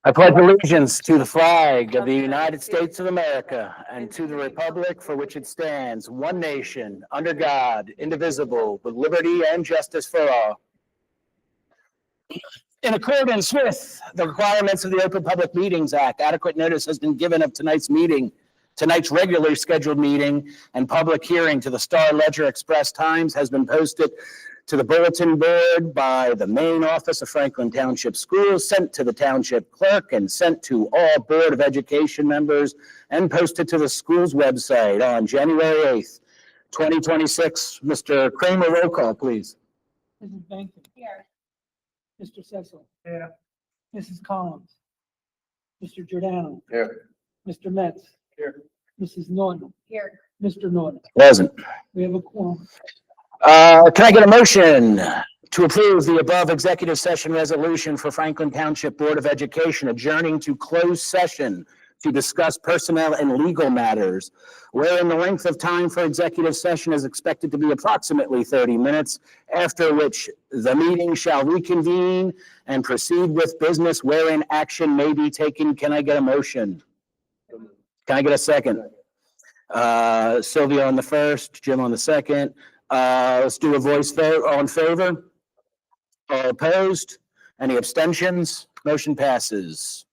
I pledge allegiance to the flag of the United States of America and to the republic for which it stands, one nation, under God, indivisible, with liberty and justice for all. In accordance with the requirements of the Open Public Meetings Act, adequate notice has been given of tonight's regularly scheduled meeting and public hearing to the Star Ledger Express Times has been posted to the bulletin board by the main office of Franklin Township Schools, sent to the township clerk, and sent to all Board of Education members, and posted to the school's website on January 8th, 2026. Mr. Kramer, roll call, please. Mrs. Bankman. Here. Mr. Cecil. Here. Mrs. Collins. Mr. Giordano. Here. Mr. Metz. Here. Mrs. Norton. Here. Mr. Norton. Present. We have a quorum. Can I get a motion to approve the above executive session resolution for Franklin Township Board of Education adjourning to closed session to discuss personnel and legal matters, wherein the length of time for executive session is expected to be approximately 30 minutes, after which the meeting shall reconvene and proceed with business wherein action may be taken. Can I get a motion? Can I get a second? Sylvia on the first, Jim on the second. Let's do a voice vote. All in favor? All opposed? Any abstentions? Motion passes.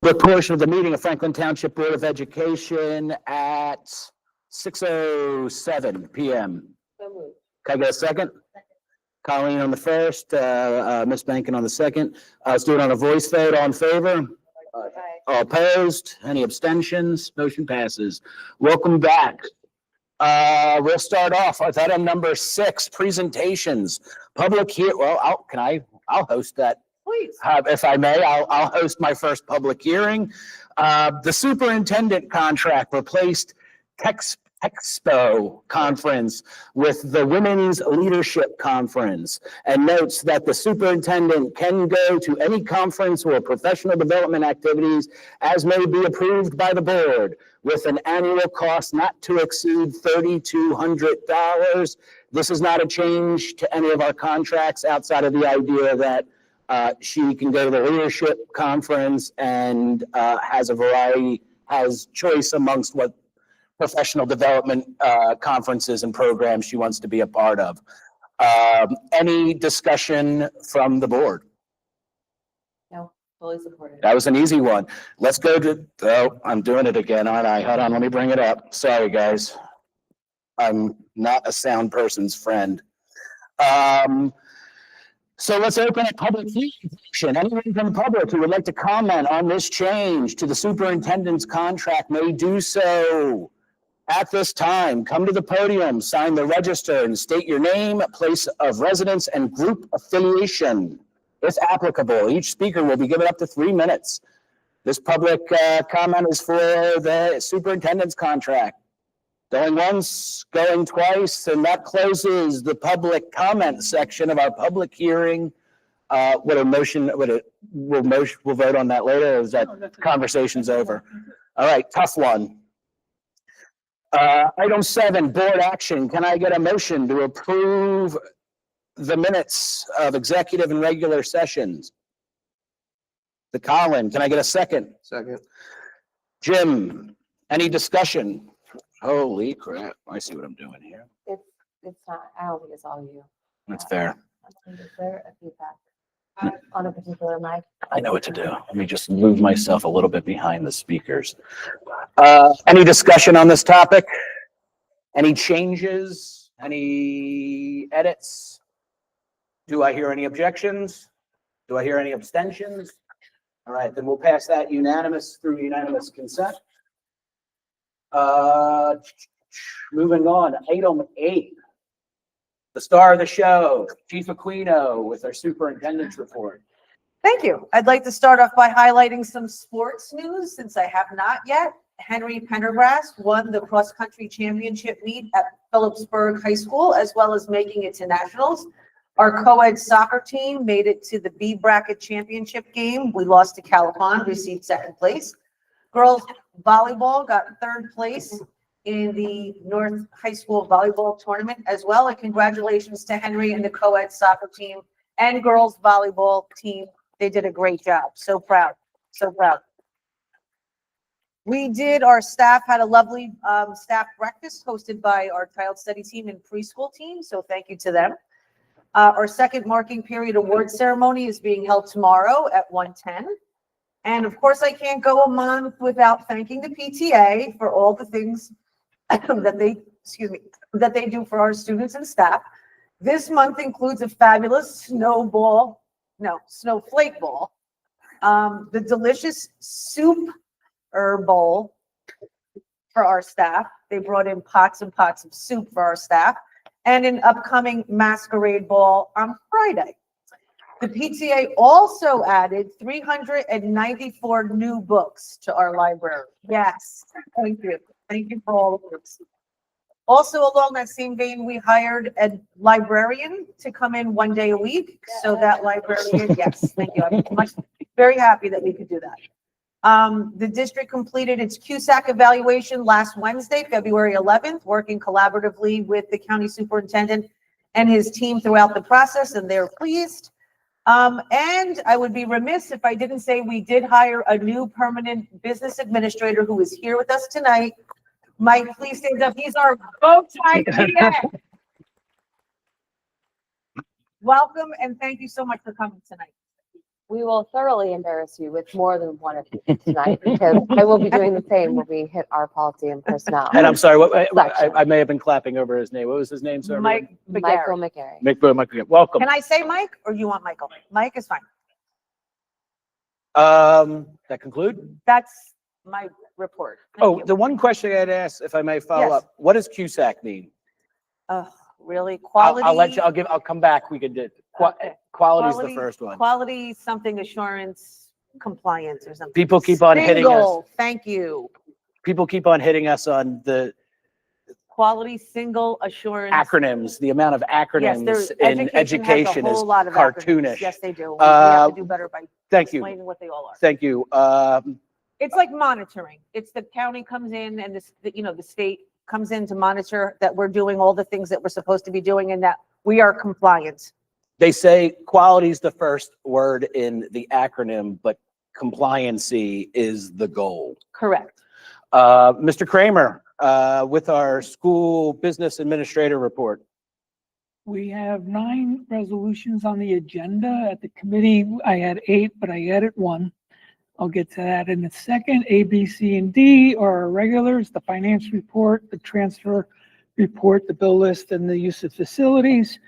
The portion of the meeting of Franklin Township Board of Education at 6:07 PM. Can I get a second? Colleen on the first, Ms. Bankin on the second. Let's do it on a voice vote. All in favor? All opposed? Any abstentions? Motion passes. Welcome back. We'll start off with item number 6, presentations. Public well, I'll host that. Please. If I may, I'll host my first public hearing. The superintendent contract replaced Expo Conference with the Women's Leadership Conference, and notes that the superintendent can go to any conference or professional development activities as may be approved by the board, with an annual cost not to exceed $3,200. This is not a change to any of our contracts outside of the idea that she can go to the leadership conference and has choice amongst what professional development conferences and programs she wants to be a part of. Any discussion from the board? No, fully supported. That was an easy one. Let's go to, oh, I'm doing it again, aren't I? Hold on, let me bring it up. Sorry, guys. I'm not a sound person's friend. So let's open a public hearing. Anyone from the public who would like to comment on this change to the superintendent's contract may do so at this time. Come to the podium, sign the register, and state your name, place of residence, and group affiliation, if applicable. Each speaker will be given up to 3 minutes. This public comment is for the superintendent's contract. Going once, going twice, and that closes the public comment section of our public hearing. We'll vote on that later, or is that conversation's over? All right, tough one. Item 7, board action. Can I get a motion to approve the minutes of executive and regular sessions? The Colin, can I get a second? Second. Jim, any discussion? Holy crap, I see what I'm doing here. It's not, I don't think it's all you. That's fair. Is there a feedback on a particular mic? I know what to do. Let me just move myself a little bit behind the speakers. Any discussion on this topic? Any changes? Any edits? Do I hear any objections? Do I hear any abstentions? All right, then we'll pass that through unanimous consent. Moving on, item 8, the star of the show, Chief Aquino with our superintendent's report. Thank you. I'd like to start off by highlighting some sports news since I have not yet. Henry Pendergrass won the cross-country championship meet at Phillipsburg High School, as well as making it to nationals. Our co-ed soccer team made it to the B bracket championship game. We lost to Calapan, received 2nd place. Girls volleyball got 3rd place in the North High School volleyball tournament as well. And congratulations to Henry and the co-ed soccer team and girls volleyball team. They did a great job. So proud, so proud. Our staff had a lovely staff breakfast hosted by our child study team and preschool team. So thank you to them. Our second marking period award ceremony is being held tomorrow at 1:10. And of course, I can't go a month without thanking the PTA for all the things that they do for our students and staff. This month includes a fabulous snowflake ball, the delicious soup bowl for our staff. They brought in pots and pots of soup for our staff, and an upcoming masquerade ball on Friday. The PTA also added 394 new books to our library. Yes, thank you. Thank you for all of this. Also, along that same vein, we hired a librarian to come in 1 day a week. So that librarian, yes, thank you. I'm very happy that we could do that. The district completed its CUSAC evaluation last Wednesday, February 11th, working collaboratively with the county superintendent and his team throughout the process, and they're pleased. And I would be remiss if I didn't say we did hire a new permanent business administrator who is here with us tonight. Mike, please stand up. He's our bow-tie PA. Welcome, and thank you so much for coming tonight. We will thoroughly embarrass you with more than one of you tonight because I will be doing the same when we hit our policy and personnel. And I'm sorry, Section. I may have been clapping over his name. What was his name, sir? Mike Michael McGarry. McGarry. Mike, welcome. Can I say Mike or you want Michael? Mike is fine. That conclude? That's my report. Thank Oh, you. the one question I had asked, if I may follow Yes. up, what does CUSAC mean? Really, quality. I'll let you, I'll come back. We could do, Okay. quality's the first one. Quality, something assurance, compliance or something. People keep on hitting us. Single, thank you. People keep on hitting us on the Quality, single assurance. acronyms, the amount of Yes, acronyms there's, in education has education a is whole lot of acronyms. cartoonish. Yes, they do. We have to do better by Thank you. explaining what they all are. Thank you. It's like monitoring. It's the county comes in and the state comes in to monitor that we're doing all the things that we're supposed to be doing and that we are compliant. They say quality is the first word in the acronym, but compliancy is the goal. Correct. Mr. Kramer, with our school business administrator report. We have 9 resolutions on the agenda. At the committee, I had 8, but I added 1. I'll get to that in a second. A, B, C, and D are our regulars, the finance report, the transfer report, the bill list, and the use of facilities.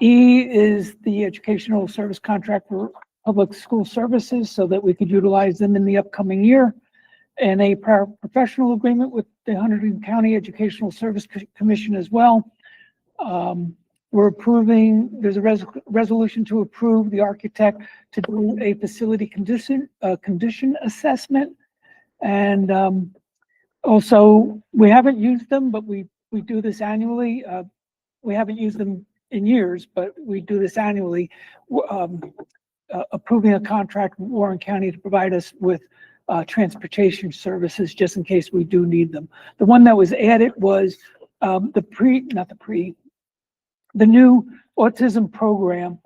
E is the educational service contract for public school services so that we could utilize them in the upcoming year. And a professional agreement with the Hunterdon County Educational Service Commission as well. We're approving, there's a resolution to approve the architect to do a facility condition assessment. And also, we haven't used them, but we do this annually. We haven't used them in years, but we do this annually. Approving a contract with Warren County to provide us with transportation services just in case we do need them. The one that was added was the new autism program,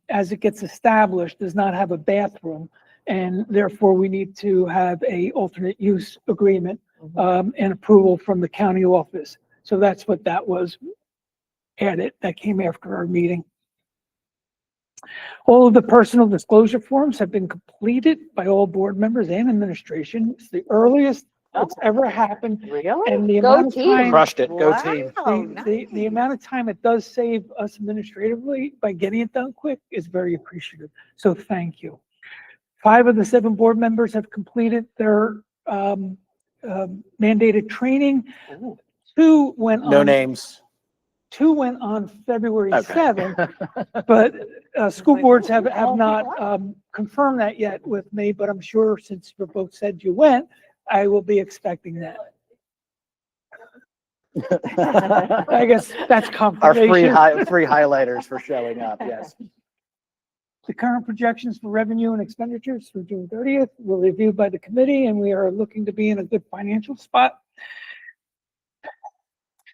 as it gets established, does not have a bathroom, and therefore we need to have a alternate use agreement and approval from the county office. So that's what that was added. That came after our meeting. All of the personal disclosure forms have been completed by all board members and administration. It's the earliest it's ever happened. Really? And the Go amount of team. time, Crushed it. Go Wow. team. the amount of time it does save us administratively by getting it done quick is very appreciative. So thank you. 5 of the 7 board members have completed their mandated training. 2 went on. No names. 2 went on February Okay. 7th, but school boards have not confirmed that yet with me, but I'm sure since you both said you went, I will be expecting that. I guess that's Our confirmation. free highlighters for showing up, yes. The current projections for revenue and expenditures through June 30th were reviewed by the committee, and we are looking to be in a good financial spot.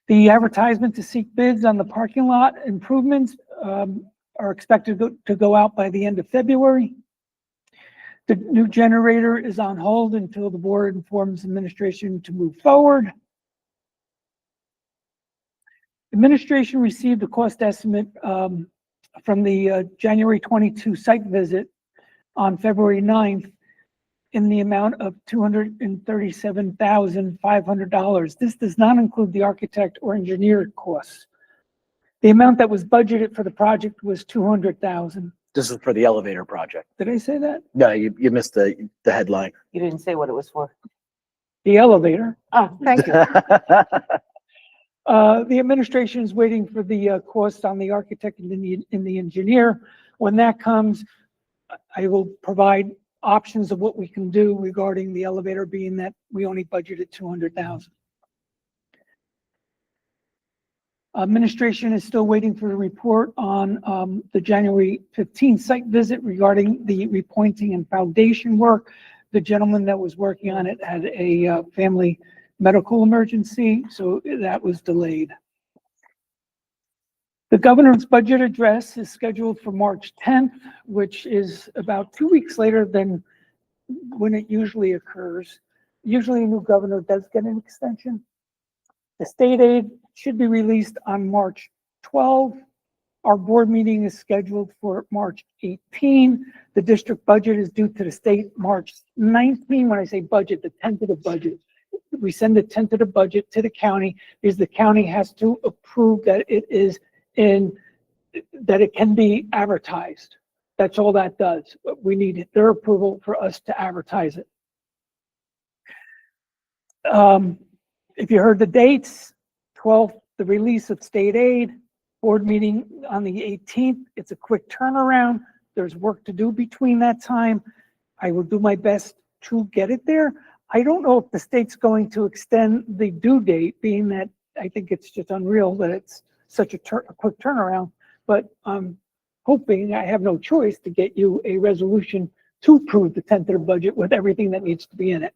The advertisement to seek bids on the parking lot improvements are expected to go out by the end of February. The new generator is on hold until the board informs administration to move forward. Administration received a cost estimate from the January 22 site visit on February 9th in the amount of $237,500. This does not include the architect or engineer costs. The amount that was budgeted for the project was $200,000. This is for the elevator project. Did I say that? No, you missed the headline. You didn't say what it was for. The elevator. Oh, thank you. The administration is waiting for the cost on the architect and the engineer. When that comes, I will provide options of what we can do regarding the elevator, being that we only budgeted $200,000. Administration is still waiting for a report on the January 15th site visit regarding the repointing and foundation work. The gentleman that was working on it had a family medical emergency, so that was delayed. The governor's budget address is scheduled for March 10th, which is about 2 weeks later than when it usually occurs. Usually a new governor does get an extension. The state aid should be released on March 12th. Our board meeting is scheduled for March 18. The district budget is due to the state March 19. When I say budget, the tentative budget. We send the tentative budget to the county because the county has to approve that it is that it can be advertised. That's all that does. But we need their approval for us to advertise it. If you heard the dates, 12th, the release of state aid, board meeting on the 18th. It's a quick turnaround. There's work to do between that time. I will do my best to get it there. I don't know if the state's going to extend the due date, being that I think it's just unreal that it's such a quick turnaround, but I'm hoping I have no choice to get you a resolution to approve the tentative budget with everything that needs to be in it.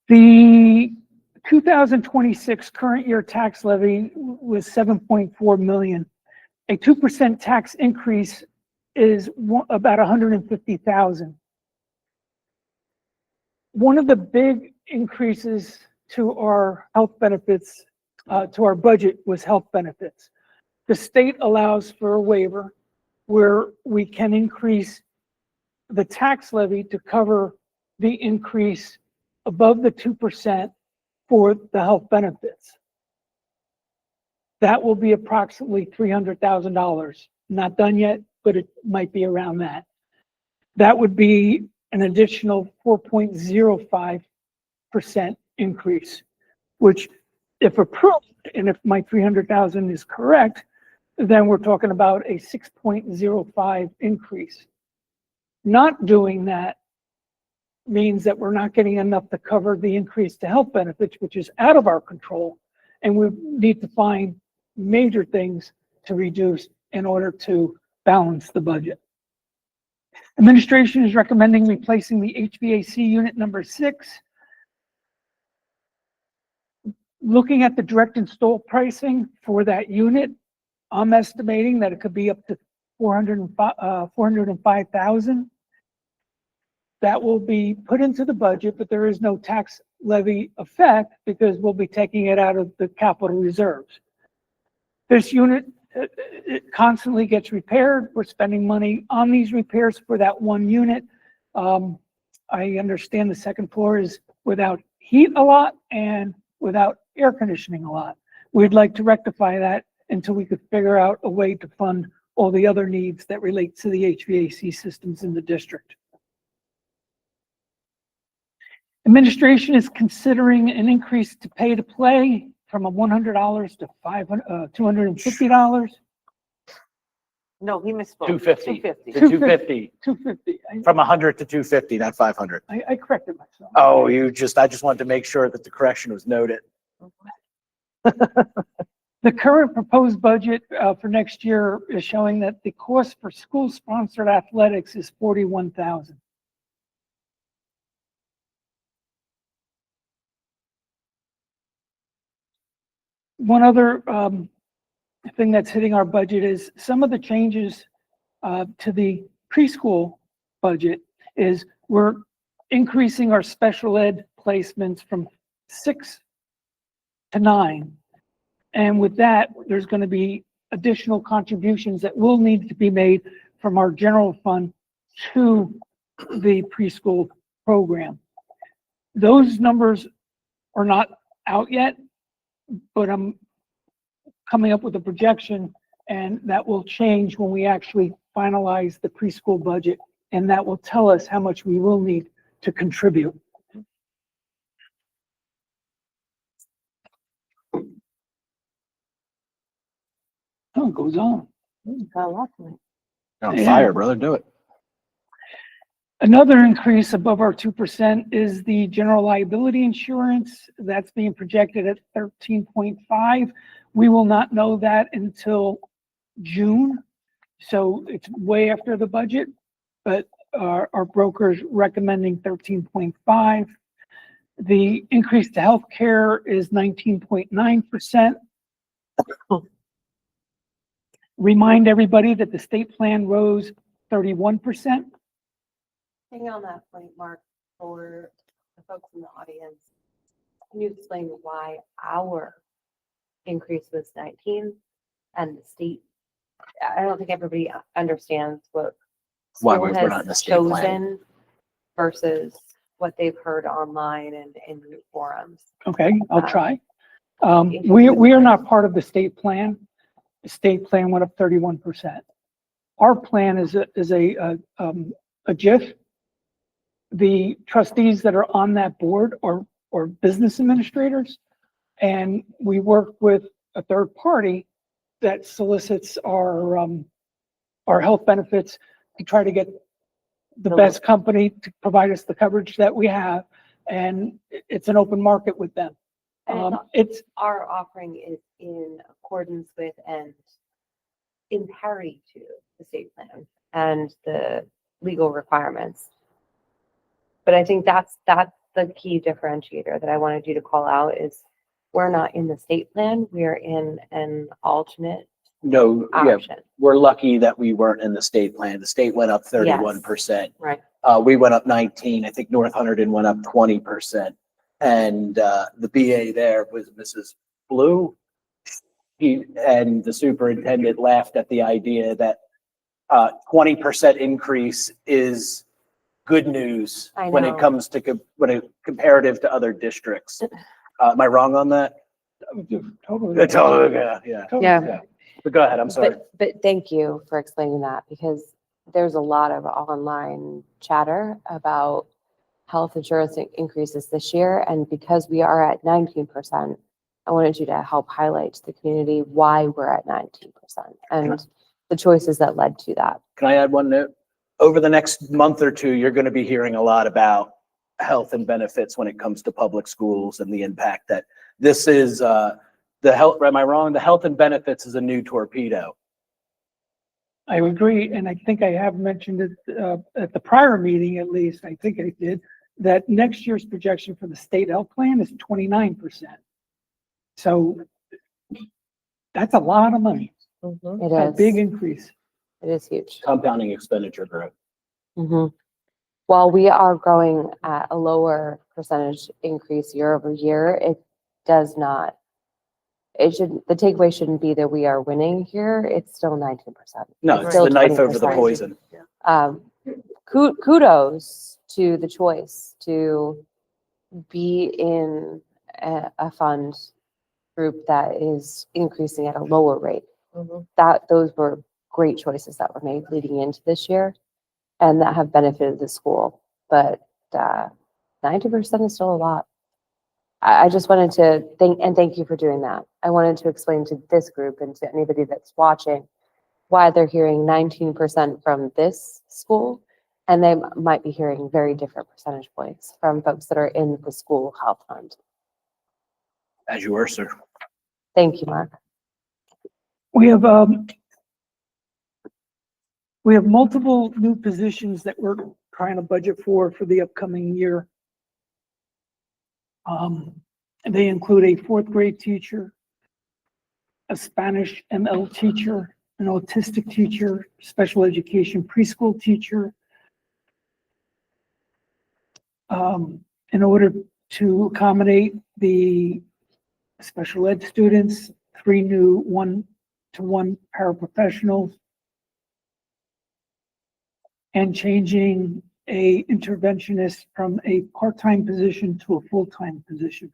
The 2026 current year tax levy was 7.4 million. A 2% tax increase is about 150,000. One of the big increases to our health benefits, to our budget, was health benefits. The state allows for a waiver where we can increase the tax levy to cover the increase above the 2% for the health benefits. That will be approximately $300,000. Not done yet, but it might be around that. That would be an additional 4.05% increase, which, if approved, and if my 300,000 is correct, then we're talking about a 6.05 increase. Not doing that means that we're not getting enough to cover the increase to health benefits, which is out of our control, and we need to find major things to reduce in order to balance the budget. Administration is recommending replacing the HVAC unit number 6. Looking at the direct install pricing for that unit, I'm estimating that it could be up to $405,000. That will be put into the budget, but there is no tax levy effect because we'll be taking it out of the capital reserves. This unit, it constantly gets repaired. We're spending money on these repairs for that one unit. I understand the second floor is without heat a lot and without air conditioning a lot. We'd like to rectify that until we could figure out a way to fund all the other needs that relate to the HVAC systems in the district. Administration is considering an increase to pay to play from $100 to $250. No, he misspoke. 250. 250. To 250, 250. from 100 to 250, not 500. I corrected myself. Oh, I just wanted to make sure that the correction was noted. The current proposed budget for next year is showing that the cost for school-sponsored athletics is $41,000. One other thing that's hitting our budget is some of the changes to the preschool budget is we're increasing our special ed placements from 6 to 9. And with that, there's going to be additional contributions that will need to be made from our general fund to the preschool program. Those numbers are not out yet, but I'm coming up with a projection, and that will change when we actually finalize the preschool budget, and that will tell us how much we will need to contribute. Oh, it goes on. Got a lot tonight. You're on Yeah. fire, brother. Do it. Another increase above our 2% is the general liability insurance. That's being projected at 13.5. We will not know that until June. So it's way after the budget, but our broker's recommending 13.5. The increase to healthcare is 19.9%. Remind everybody that the state plan rose 31%. Hang on that point, Mark, for the folks in the audience. Can you explain why our increase was 19, and the state, I don't think everybody understands what Why school we're not in the has state plan. chosen versus what they've heard online and in forums. Okay, I'll Um, try. We are not part of the state plan. The state plan went up 31%. Our plan is a GIF. The trustees that are on that board are business administrators. And we work with a third party that solicits our health benefits to try to get the best company to provide us the coverage that we have. And it's an open market with them. And It's, our offering is in accordance with and in parity to the state plan and the legal requirements. But I think that's the key differentiator that I wanted you to call out is we're not in the state plan, we are in an alternate No, yeah, option. we're lucky that we weren't in the state plan. The state went up 31%. Right. We went up 19. I think North Hunterdon went up 20%. And the BA there was Mrs. Blue. And the superintendent laughed at the idea that 20% increase is good news I when it know. comes to comparative to other districts. Am I wrong on that? totally. It's all, yeah. Yeah. But go ahead, I'm sorry. But thank you for explaining that because there's a lot of online chatter about health insurance increases this year. And because we are at 19%, I wanted you to help highlight to the community why we're at 19% and the choices that led to that. Can I add one note? Over the next month or two, you're going to be hearing a lot about health and benefits when it comes to public schools and the impact that this is, the health, am I wrong? The health and benefits is a new torpedo. I agree, and I think I have mentioned it at the prior meeting, at least, I think I did, that next year's projection for the state health plan is 29%. So that's a lot of money, It a is. big increase. It is huge. Compounding expenditure growth. While we are growing at a lower percentage increase year over year, it does not, the takeaway shouldn't be that we are winning here. It's still 19%. No, it's still the knife over the 20%. poison. Kudos to the choice to be in a fund group that is increasing at a lower rate. Those were great choices that were made leading into this year and that have benefited the school. But 90% is still a lot. I just wanted to thank you for doing that. I wanted to explain to this group and to anybody that's watching why they're hearing 19% from this school, and they might be hearing very different percentage points from folks that are in the school health fund. As you were, sir. Thank you, Mark. We have multiple new positions that we're trying to budget for the upcoming year. They include a fourth grade teacher, a Spanish ML teacher, an autistic teacher, special education preschool teacher. In order to accommodate the special ed students, 3 new 1-to-1 paraprofessionals, and changing a interventionist from a part-time position to a full-time position.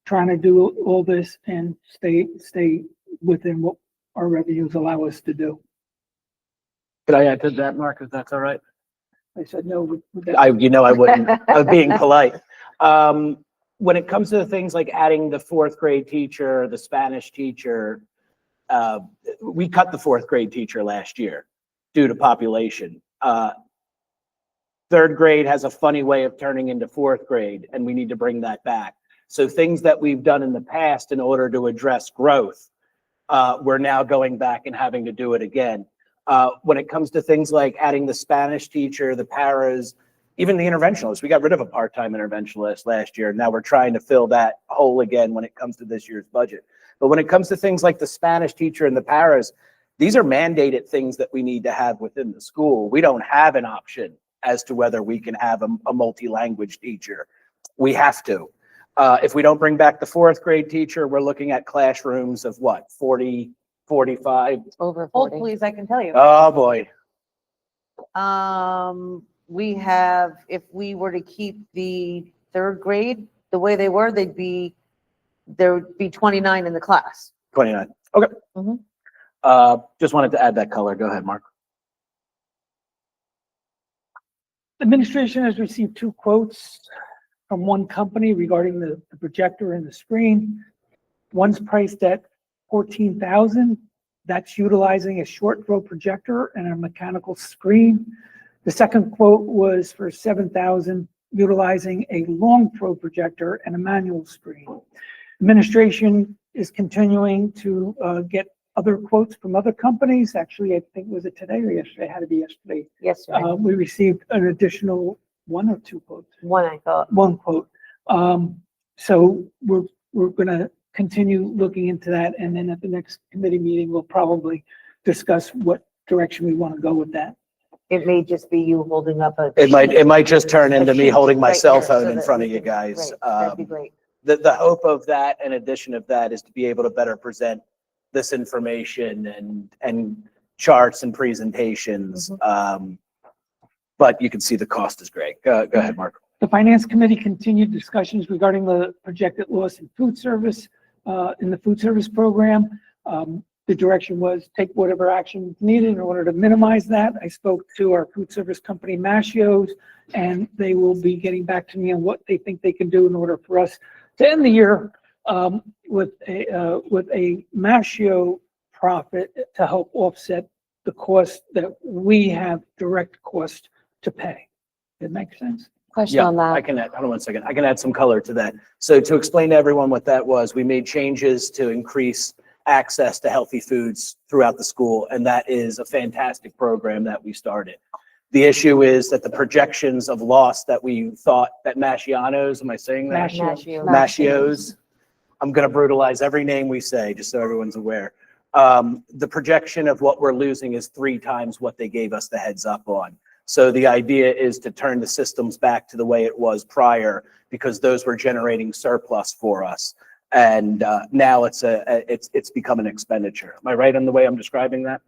Trying to do all this and stay within what our revenues allow us to do. Could I add to that, Mark, if that's all right? I said no. with that. I wouldn't. I was being polite. When it comes to things like adding the fourth grade teacher, the Spanish teacher, we cut the fourth grade teacher last year due to population. Third grade has a funny way of turning into fourth grade, and we need to bring that back. So things that we've done in the past in order to address growth, we're now going back and having to do it again. When it comes to things like adding the Spanish teacher, the paras, even the interventionalists, we got rid of a part-time interventionalist last year. Now we're trying to fill that hole again when it comes to this year's budget. But when it comes to things like the Spanish teacher and the paras, these are mandated things that we need to have within the school. We don't have an option as to whether we can have a multi-language teacher. We have to. If we don't bring back the fourth grade teacher, we're looking at classrooms of what, 40, 45? Over Hold 40. please, I can tell you. Oh, boy. We have, if we were to keep the third grade the way they were, there would be 29 in the class. 29. Okay. Mhm. Just wanted to add that color. Go ahead, Mark. Administration has received 2 quotes from one company regarding the projector and the screen. One's priced at $14,000. That's utilizing a short throw projector and a mechanical screen. The second quote was for $7,000, utilizing a long throw projector and a manual screen. Administration is continuing to get other quotes from other companies. Actually, I think, was it today or yesterday? It had to be yesterday. Yes, sir. We received an additional 1 or 2 quotes. One, I thought. 1 quote. So we're gonna continue looking into that, and then at the next committee meeting, we'll probably discuss what direction we want to go with that. It may just be you holding up a. It might just turn into me sheet holding my right cell here phone so in that front we of you can- guys. right, That'd be great. The hope of that, in addition of that, is to be able to better present this information and charts and presentations. But you can see the cost is great. Go ahead, Mark. The Finance Committee continued discussions regarding the projected loss in food service, in the food service program. The direction was take whatever action needed in order to minimize that. I spoke to our food service company, Mashios, and they will be getting back to me on what they think they can do in order for us to end the year with a Mashio profit to help offset the cost that we have direct cost to pay. Does that make sense? Question Yeah, on that. I can add, hold on one second. I can add some color to that. So to explain to everyone what that was, we made changes to increase access to healthy foods throughout the school, and that is a fantastic program that we started. The issue is that the projections of loss that we thought that Masciano's, am I saying that? Mashio. Mascios. I'm going to brutalize every name we say, just so everyone's aware. The projection of what we're losing is 3 times what they gave us the heads up on. So the idea is to turn the systems back to the way it was prior, because those were generating surplus for us. And now it's become an expenditure. Am I right on the way I'm describing that?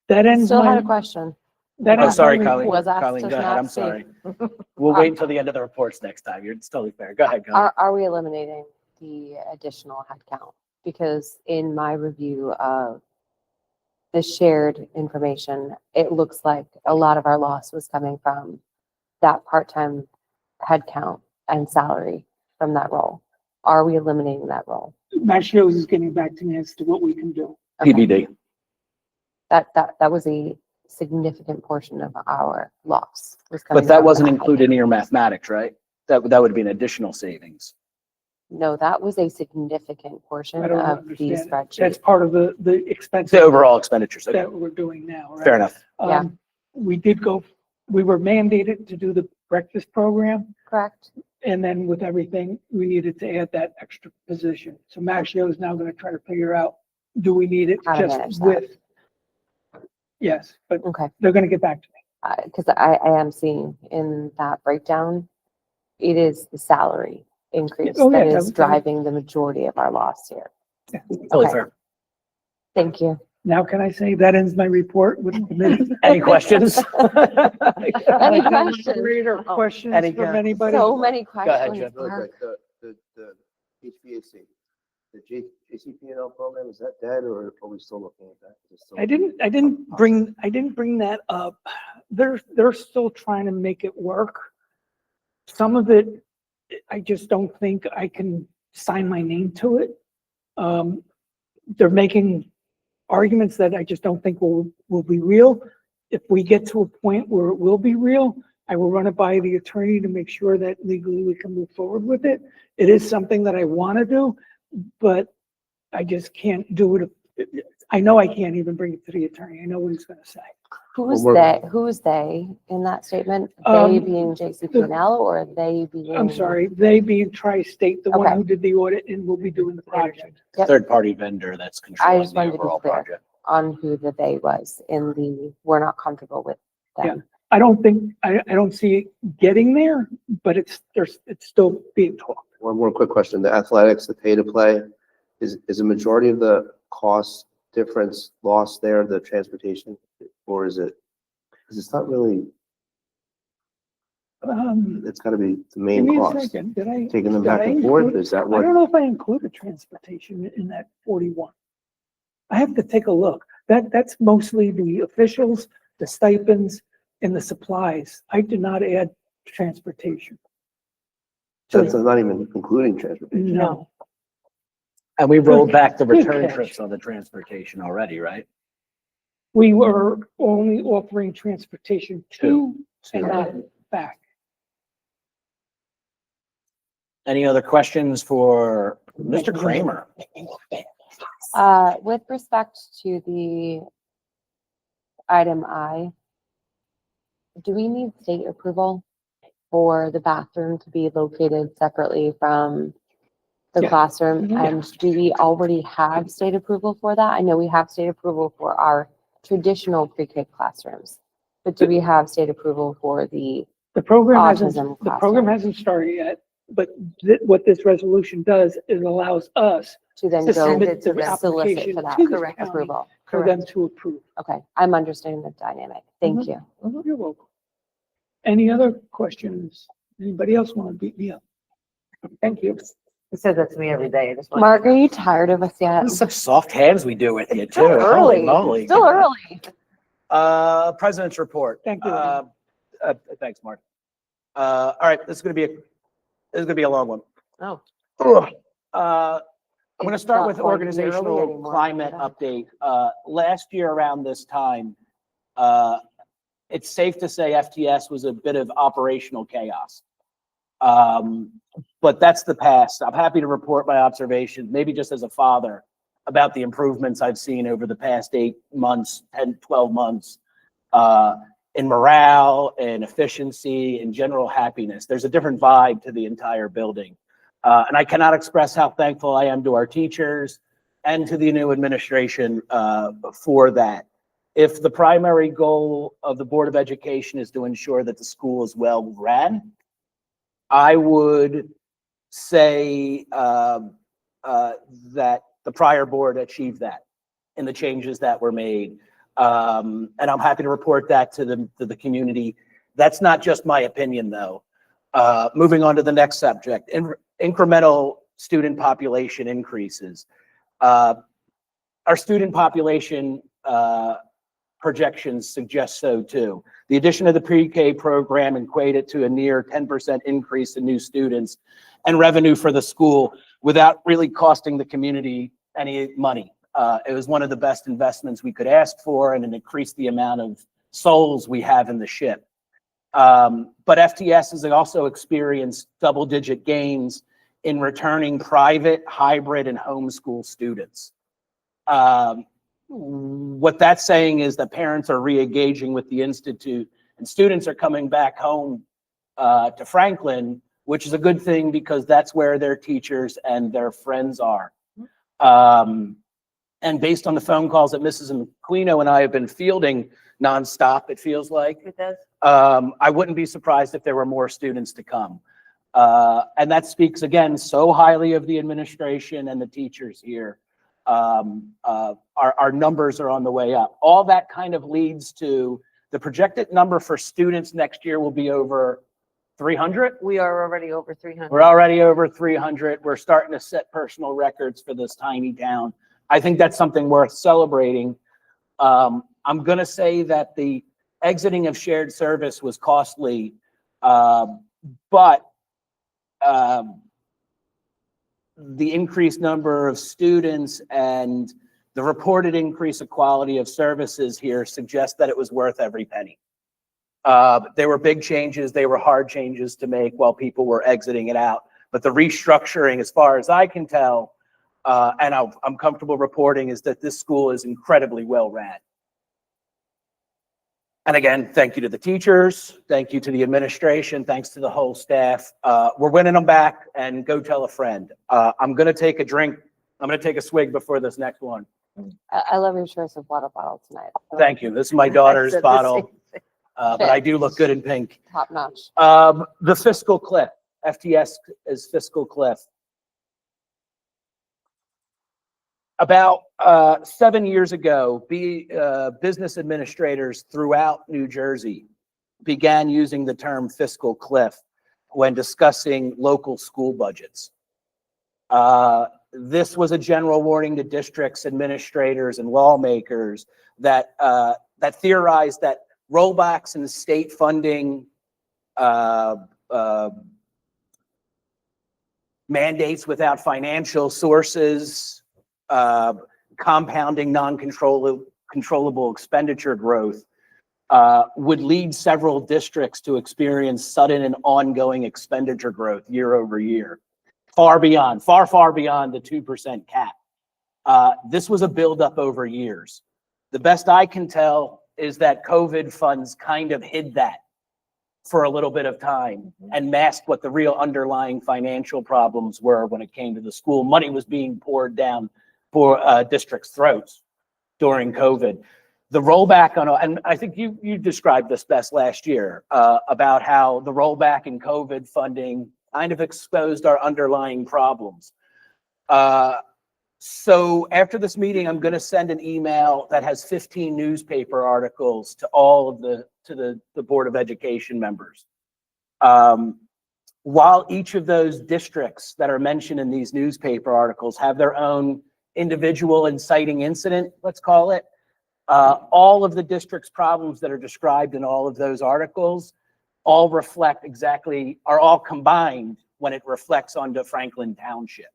That ends Still had a my, question. that Oh, ends my sorry, report. Colleen. Was asked Colleen, to go ahead. not I'm speak. sorry. We'll wait until the end of the reports next time. It's totally fair. Go ahead, Colleen. Are we eliminating the additional headcount? Because in my review of the shared information, it looks like a lot of our loss was coming from that part-time headcount and salary from that role. Are we eliminating that role? Mashios is getting back to me as to what we can do. Okay. PBD. That was a significant portion of our loss. Was coming But that from wasn't that included in headcount. your mathematics, right? That would be an additional savings. No, that was a significant portion I don't of the understand. spreadsheet. That's part of the expenses The overall expenditures. Okay, that we're doing now, right? fair enough. Yeah. We were mandated to do the breakfast program, Correct? and then with everything, we needed to add that extra position. So Mashio is now gonna try to figure out, do we need it How to manage just that. with? Yes, but Okay. they're gonna get back to me. Because I am seeing in that breakdown, it is the salary increase Oh, yeah, that that is was- driving the majority of our loss here. Totally Okay. fair. Thank you. Now can I say that ends my report with the committee? Any questions? Any questions? Moderator, questions Any from questions? anybody? So many ahead, questions. Jim. Really Mark. quick, the HVAC, the JCP&L program, is that dead or are we still looking at that? Is it still- I didn't bring that up. They're still trying to make it work. Some of it, I just don't think I can sign my name to it. They're making arguments that I just don't think will be real. If we get to a point where it will be real, I will run it by the attorney to make sure that legally we can move forward with it. It is something that I want to do, but I just can't do it. I know I can't even bring it to the attorney. I know what he's going to say. Who's Well, we're- they, who's they in that statement? They Um, being JCP&L or they being? I'm sorry, they being Tri-State, the one Okay. who did the audit and will be doing the project. Yep. Third-party vendor that's controlling just the wanted to be overall clear. project. On who the they was in the, we're not comfortable with them. I don't see it getting there, but it's still being talked. One more quick question. The athletics, the pay to play, is a majority of the cost difference lost there, the transportation? Or is it, because it's not really, it's gotta be the Give main me a cost. second, Taking them did back I and forth, include- is that I what? don't know if I included transportation in that 41. I have to take a look. That's mostly the officials, the stipends, and the supplies. I did not add transportation. That's not even including transportation. No, And we rolled back the Good return catch. trips on the transportation already, right? we were only offering transportation to and not back. Any other questions for Mr. Kramer? With respect to the item I, do we need state approval for the bathroom to be located separately from the Yeah. classroom? Yeah. And do we already have state approval for that? I know we have state approval for our traditional pre-K classrooms, but do we have state approval for the The program autism classroom hasn't started yet, but what this resolution does is allows us to then to go submit the solicit application for that to the correct county approval? for them to approve. Okay, I'm understanding the dynamic. Thank you. You're welcome. Any other questions? Anybody else want to beat me up? Thank you. He says that to me every day. I just want. Mark, are you tired of us yet? Such soft hands we do with you too. Still Holy early, moly. still early. President's report. Thank you. Thanks, Mark. All right, this is gonna be a long one. Oh. I'm gonna It's start not with going to be early organizational anymore. climate update. Last year around this time, it's safe to say FTS was a bit of operational chaos. But that's the past. I'm happy to report my observations, maybe just as a father, about the improvements I've seen over the past 8 months, 10, 12 months, in morale and efficiency and general happiness. There's a different vibe to the entire building. And I cannot express how thankful I am to our teachers and to the new administration for that. If the primary goal of the Board of Education is to ensure that the school is well ran, I would say that the prior board achieved that in the changes that were made. And I'm happy to report that to the community. That's not just my opinion, though. Moving on to the next subject, incremental student population increases. Our student population projections suggest so too. The addition of the pre-K program equated to a near 10% increase in new students and revenue for the school without really costing the community any money. It was one of the best investments we could ask for, and it increased the amount of souls we have in the ship. But FTS has also experienced double-digit gains in returning private, hybrid, and homeschool students. What that's saying is that parents are re-engaging with the Institute and students are coming back home to Franklin, which is a good thing because that's where their teachers and their friends are. And based on the phone calls that Mrs. Aquino and I have been fielding nonstop, it feels like, It does. I wouldn't be surprised if there were more students to come. And that speaks again so highly of the administration and the teachers here. Our numbers are on the way up. All that kind of leads to the projected number for students next year will be over 300. We are already over 300. We're already over 300. We're starting to set personal records for this tiny town. I think that's something worth celebrating. I'm going to say that the exiting of shared service was costly, but the increased number of students and the reported increase of quality of services here suggests that it was worth every penny. There were big changes. They were hard changes to make while people were exiting it out. But the restructuring, as far as I can tell, and I'm comfortable reporting, is that this school is incredibly well ran. And again, thank you to the teachers. Thank you to the administration. Thanks to the whole staff. We're winning them back, and go tell a friend. I'm going to take a drink. I'm going to take a swig before this next one. I love your choice of water bottle tonight. Thank you. This is my daughter's I said the bottle. same thing. but I do look good in pink. Top notch. The fiscal cliff, FTS is fiscal cliff. About 7 years ago, business administrators throughout New Jersey began using the term fiscal cliff when discussing local school budgets. This was a general warning to districts, administrators, and lawmakers that theorized that rollbacks in state funding, mandates without financial sources, compounding non-controllable expenditure growth would lead several districts to experience sudden and ongoing expenditure growth year over year, far beyond the 2% cap. This was a buildup over years. The best I can tell is that COVID funds kind of hid that for a little bit of time and masked what the real underlying financial problems were when it came to the school. Money was being poured down for districts' throats during COVID. The rollback and I think you described this best last year about how the rollback in COVID funding kind of exposed our underlying problems. So after this meeting, I'm going to send an email that has 15 newspaper articles to all of the Board of Education members. While each of those districts that are mentioned in these newspaper articles have their own individual inciting incident, let's call it, all of the district's problems that are described in all of those articles all reflect are all combined when it reflects onto Franklin Township.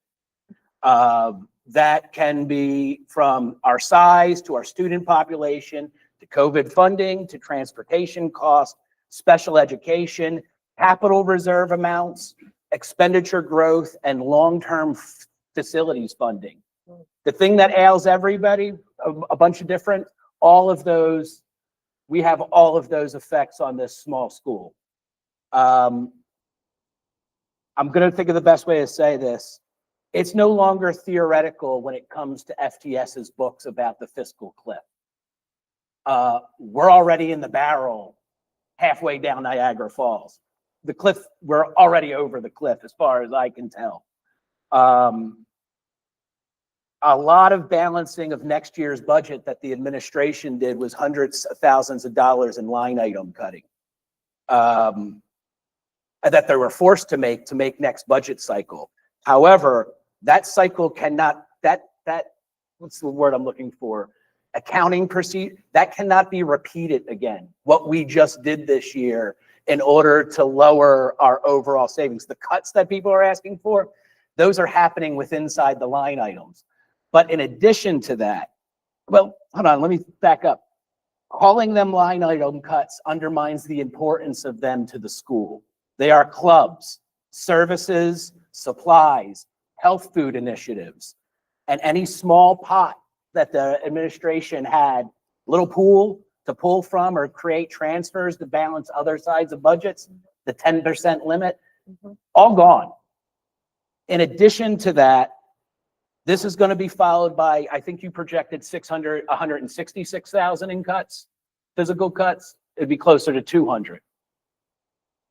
That can be from our size to our student population, to COVID funding, to transportation costs, special education, capital reserve amounts, expenditure growth, and long-term facilities funding. The thing that ails everybody, a bunch of different, all of those, we have all of those effects on this small school. I'm going to think of the best way to say this. It's no longer theoretical when it comes to FTS's books about the fiscal cliff. We're already in the barrel halfway down Niagara Falls. The cliff, we're already over the cliff as far as I can tell. A lot of balancing of next year's budget that the administration did was hundreds of thousands of dollars in line item cutting that they were forced to make next budget cycle. However, that cycle cannot, what's the word I'm looking for? Accounting procedure, that cannot be repeated again. What we just did this year in order to lower our overall savings. The cuts that people are asking for, those are happening inside the line items. But in addition to that, well, hold on, let me back up. Calling them line item cuts undermines the importance of them to the school. They are clubs, services, supplies, health food initiatives, and any small pot that the administration had, little pool to pull from or create transfers to balance other sides of budgets, the 10% limit, all gone. In addition to that, this is going to be followed by, I think you projected 166,000 in cuts, physical cuts. It'd be closer to 200.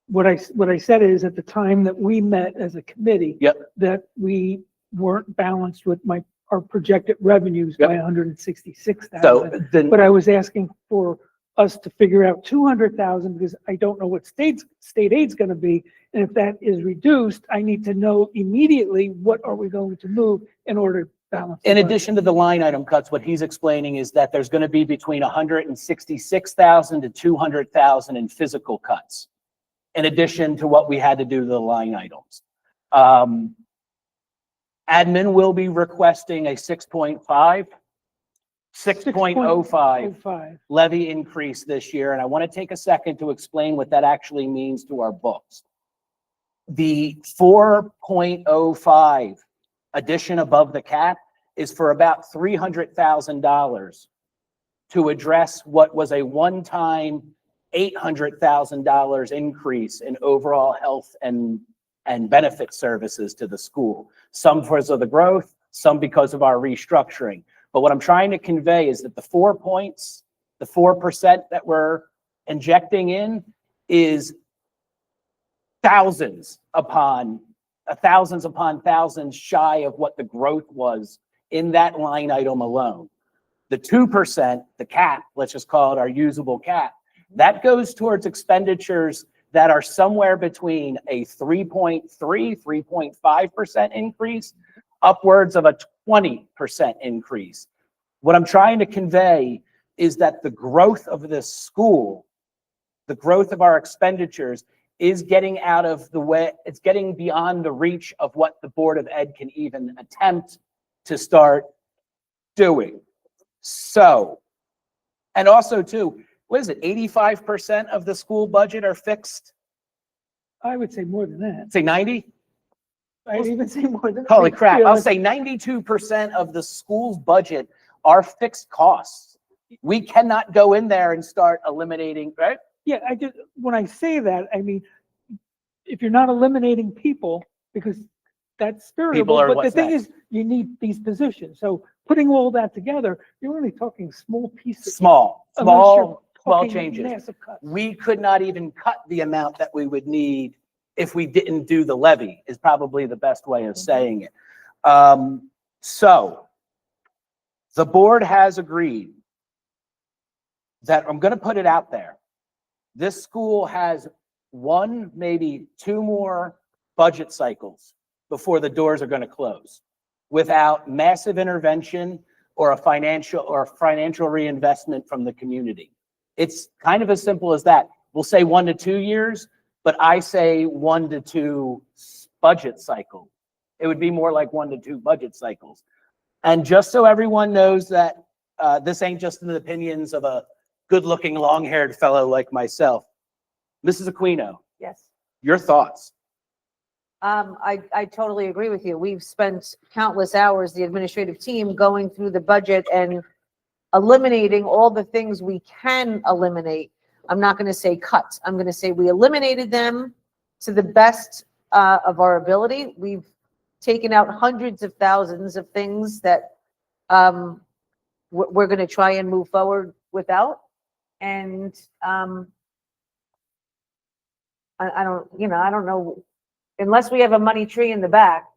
What I said is at the time that we met as a committee, Yep. that we weren't balanced with our projected revenues Yep. by 166,000. So then, But I was asking for us to figure out 200,000 because I don't know what state aid's going to be. And if that is reduced, I need to know immediately what are we going to move in order to balance. the in budget. addition to the line item cuts, what he's explaining is that there's going to be between 166,000 to 200,000 in physical cuts, in addition to what we had to do to the line items. Admin will be requesting a 6.05 6.05. levy increase this year, and I want to take a second to explain what that actually means to our books. The 4.05 addition above the cap is for about $300,000 to address what was a one-time $800,000 increase in overall health and benefit services to the school. Some because of the growth, some because of our restructuring. But what I'm trying to convey is that the 4% that we're injecting in is thousands upon thousands shy of what the growth was in that line item alone. The 2%, the cap, let's just call it our usable cap, that goes towards expenditures that are somewhere between a 3.5% increase, upwards of a 20% increase. What I'm trying to convey is that the growth of this school, the growth of our expenditures is getting out of the way, it's getting beyond the reach of what the Board of Ed can even attempt to start doing. So, and also too, what is it, 85% of the school budget are fixed? I would say more than that. Say 90? I'd even say more than. Holy crap, I'll say. say 92% of the school's budget are fixed costs. We cannot go in there and start eliminating, right? Yeah, when I say that, I mean, if you're not eliminating people, because that's variable, are but the what's thing next. is, you need these positions. So putting all that together, you're only talking small pieces. Small unless you're talking changes. Massive cuts. We could not even cut the amount that we would need if we didn't do the levy, is probably the best way of saying it. So the board has agreed that, I'm going to put it out there, this school has one, maybe two more budget cycles before the doors are going to close without massive intervention or a financial reinvestment from the community. It's kind of as simple as that. We'll say 1 to 2 years, but I say 1 to 2 budget cycle. It would be more like 1 to 2 budget cycles. And just so everyone knows that this ain't just in the opinions of a good-looking, long-haired fellow like myself. Mrs. Aquino, Yes. your thoughts? I totally agree with you. We've spent countless hours, the administrative team, going through the budget and eliminating all the things we can eliminate. I'm not going to say cuts. I'm going to say we eliminated them to the best of our ability. We've taken out hundreds of thousands of things that we're going to try and move forward without. And I don't know, unless we have a money tree in the back,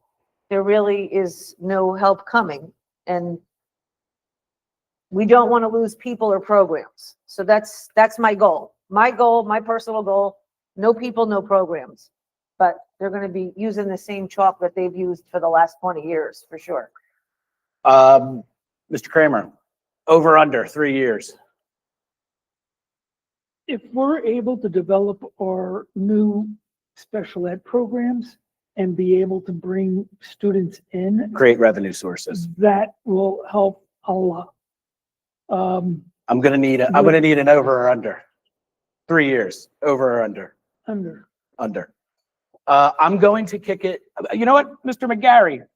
there really is no help coming. And we don't want to lose people or programs. So that's my goal. My goal, my personal goal, no people, no programs. But they're going to be using the same chalk that they've used for the last 20 years, for sure. Mr. Kramer, over under 3 years. If we're able to develop our new special ed programs and be able to bring students in, Create revenue sources. that will help a lot. I'm gonna need an over or under. 3 years, over or under? Under. I'm going to kick it. You know what, Mr. McGarry?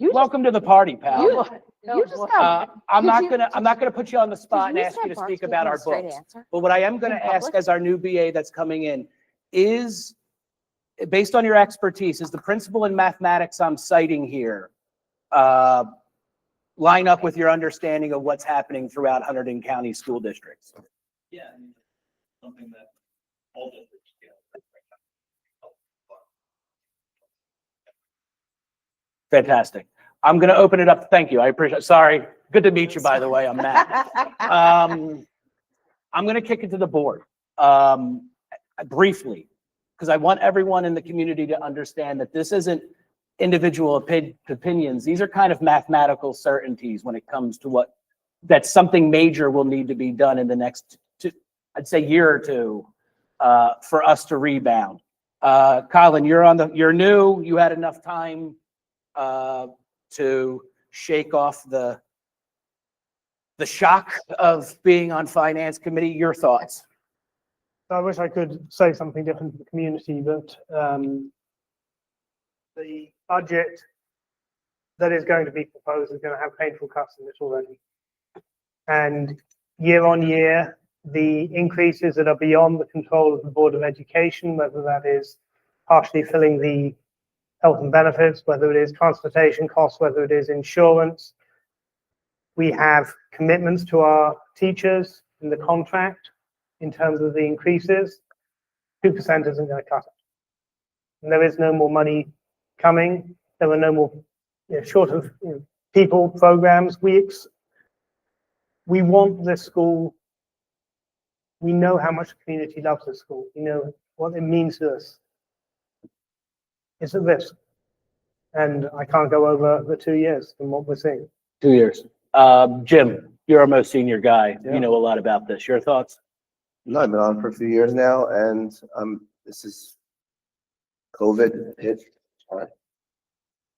Welcome to the party, pal. You just got. I'm not Did you- gonna put you on the spot and Did ask you to start speak giving about a our straight books. answer? But what I am gonna In ask public? as our new BA that's coming in is, based on your expertise, is the principal in mathematics I'm citing here line up with your understanding of what's happening throughout Hunterdon County school districts? Yeah, I mean, something that all districts get. Fantastic. I'm going to open it up. Thank you. I appreciate it. Sorry. Good to meet you, by the way. I'm Matt. I'm going to kick it to the board briefly, because I want everyone in the community to understand that this isn't individual opinions. These are kind of mathematical certainties when it comes to that something major will need to be done in the next, I'd say, year or two for us to rebound. Colin, you're new. You had enough time to shake off the shock of being on finance committee. Your thoughts? I wish I could say something different to the community, but the budget that is going to be proposed is going to have painful cuts in it already. And year on year, the increases that are beyond the control of the Board of Education, whether that is partially filling the health and benefits, whether it is transportation costs, whether it is insurance. We have commitments to our teachers in the contract in terms of the increases, 2% isn't going to cut it. And there is no more money coming. There are no more, short of people, programs, we want this school. We know how much the community loves this school. We know what it means to us. It's at risk. And I can't go over the 2 years from what we're seeing. 2 years. Jim, you're our most senior guy. Yeah. You know a lot about this. Your thoughts? No, I've been on for a few years now, and this is COVID hit. Sorry.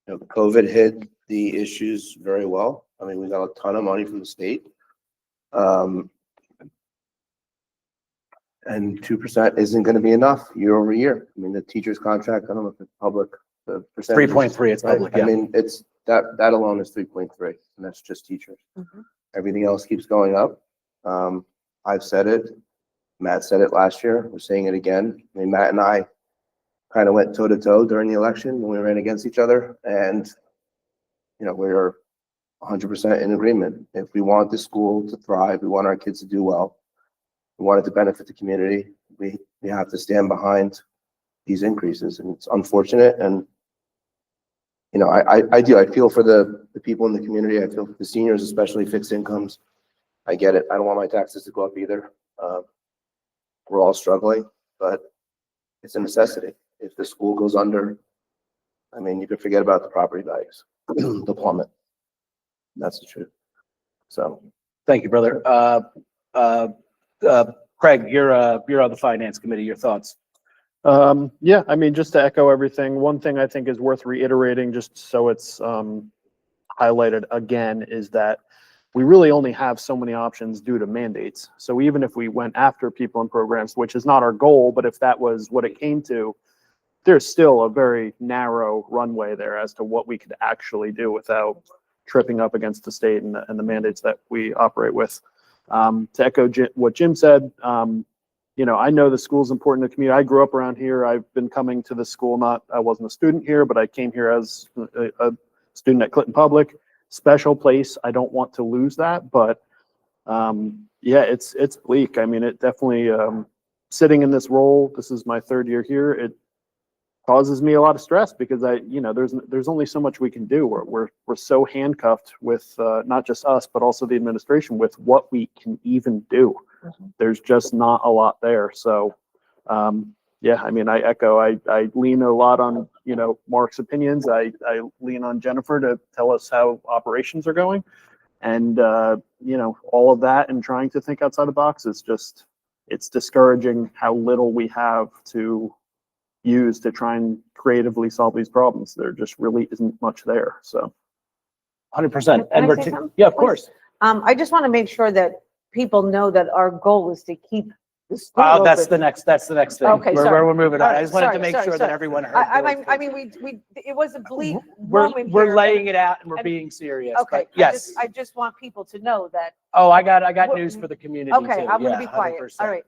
COVID hit the issues very well. I mean, we got a ton of money from the state. And 2% isn't going to be enough year over year. I mean, the teacher's contract, I don't know if it's public, the percentage. 3.3, it's Right? public, I yeah. mean, it's that alone is 3.3, and that's just teachers. Everything else keeps going up. I've said it. Matt said it last year. We're saying it again. I mean, Matt and I kind of went toe to toe during the election when we ran against each other, and we are 100% in agreement. If we want the school to thrive, we want our kids to do well, we want it to benefit the community, we have to stand behind these increases. And it's unfortunate. And I feel for the people in the community. I feel for the seniors, especially fixed incomes. I get it. I don't want my taxes to go up either. We're all struggling, but it's a necessity. If the school goes under, I mean, you could forget about the property values, the plummet. That's the truth. So, Thank you, brother. Craig, you're on the finance committee. Your thoughts? Yeah, I mean, just to echo everything, one thing I think is worth reiterating, just so it's highlighted again, is that we really only have so many options due to mandates. So even if we went after people in programs, which is not our goal, but if that was what it came to, there's still a very narrow runway there as to what we could actually do without tripping up against the state and the mandates that we operate with. To echo what Jim said, I know the school's important to the community. I grew up around here. I've been coming to the school, I wasn't a student here, but I came here as a student at Clinton Public. Special place. I don't want to lose that, but yeah, it's bleak. I mean, it definitely, sitting in this role, this is my 3rd year here, it causes me a lot of stress because there's only so much we can do. We're so handcuffed with not just us, but also the administration with what we can even do. There's just not a lot there. So yeah, I mean, I lean a lot on, Mark's opinions. I lean on Jennifer to tell us how operations are going. And, all of that and trying to think outside the box is just, it's discouraging how little we have to use to try and creatively solve these problems. There just really isn't much there. So 100%. Can I Edward, say something, yeah, of please? course. I just want to make sure that people know that our goal is to keep the school Oh, that's the open. next thing. Okay, We're sorry. moving on. I just wanted to Sorry, make sorry, sure that sorry. everyone heard. I mean, it was a bleak moment We're here, laying it out and we're and- being serious. Okay. But yes. I just want people to know that. Oh, I got What- news for the community Okay, too. I'm gonna Yeah, be quiet. 100%. All right.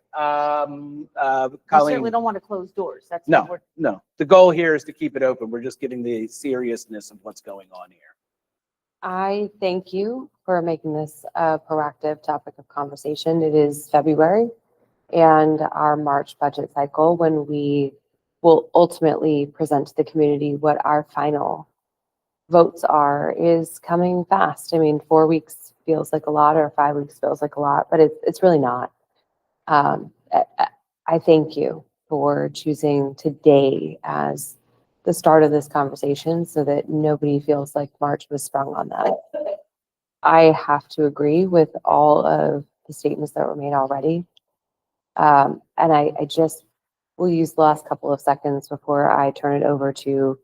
We certainly Colleen, don't want to close doors. That's No. what we're. no, the goal here is to keep it open. We're just getting the seriousness of what's going on here. I thank you for making this a proactive topic of conversation. It is February and our March budget cycle, when we will ultimately present to the community what our final votes are, is coming fast. I mean, 4 weeks feels like a lot, or 5 weeks feels like a lot, but it's really not. I thank you for choosing today as the start of this conversation so that nobody feels like March was sprung on them. I have to agree with all of the statements that were made already. And I just will use the last couple of seconds before I turn it over to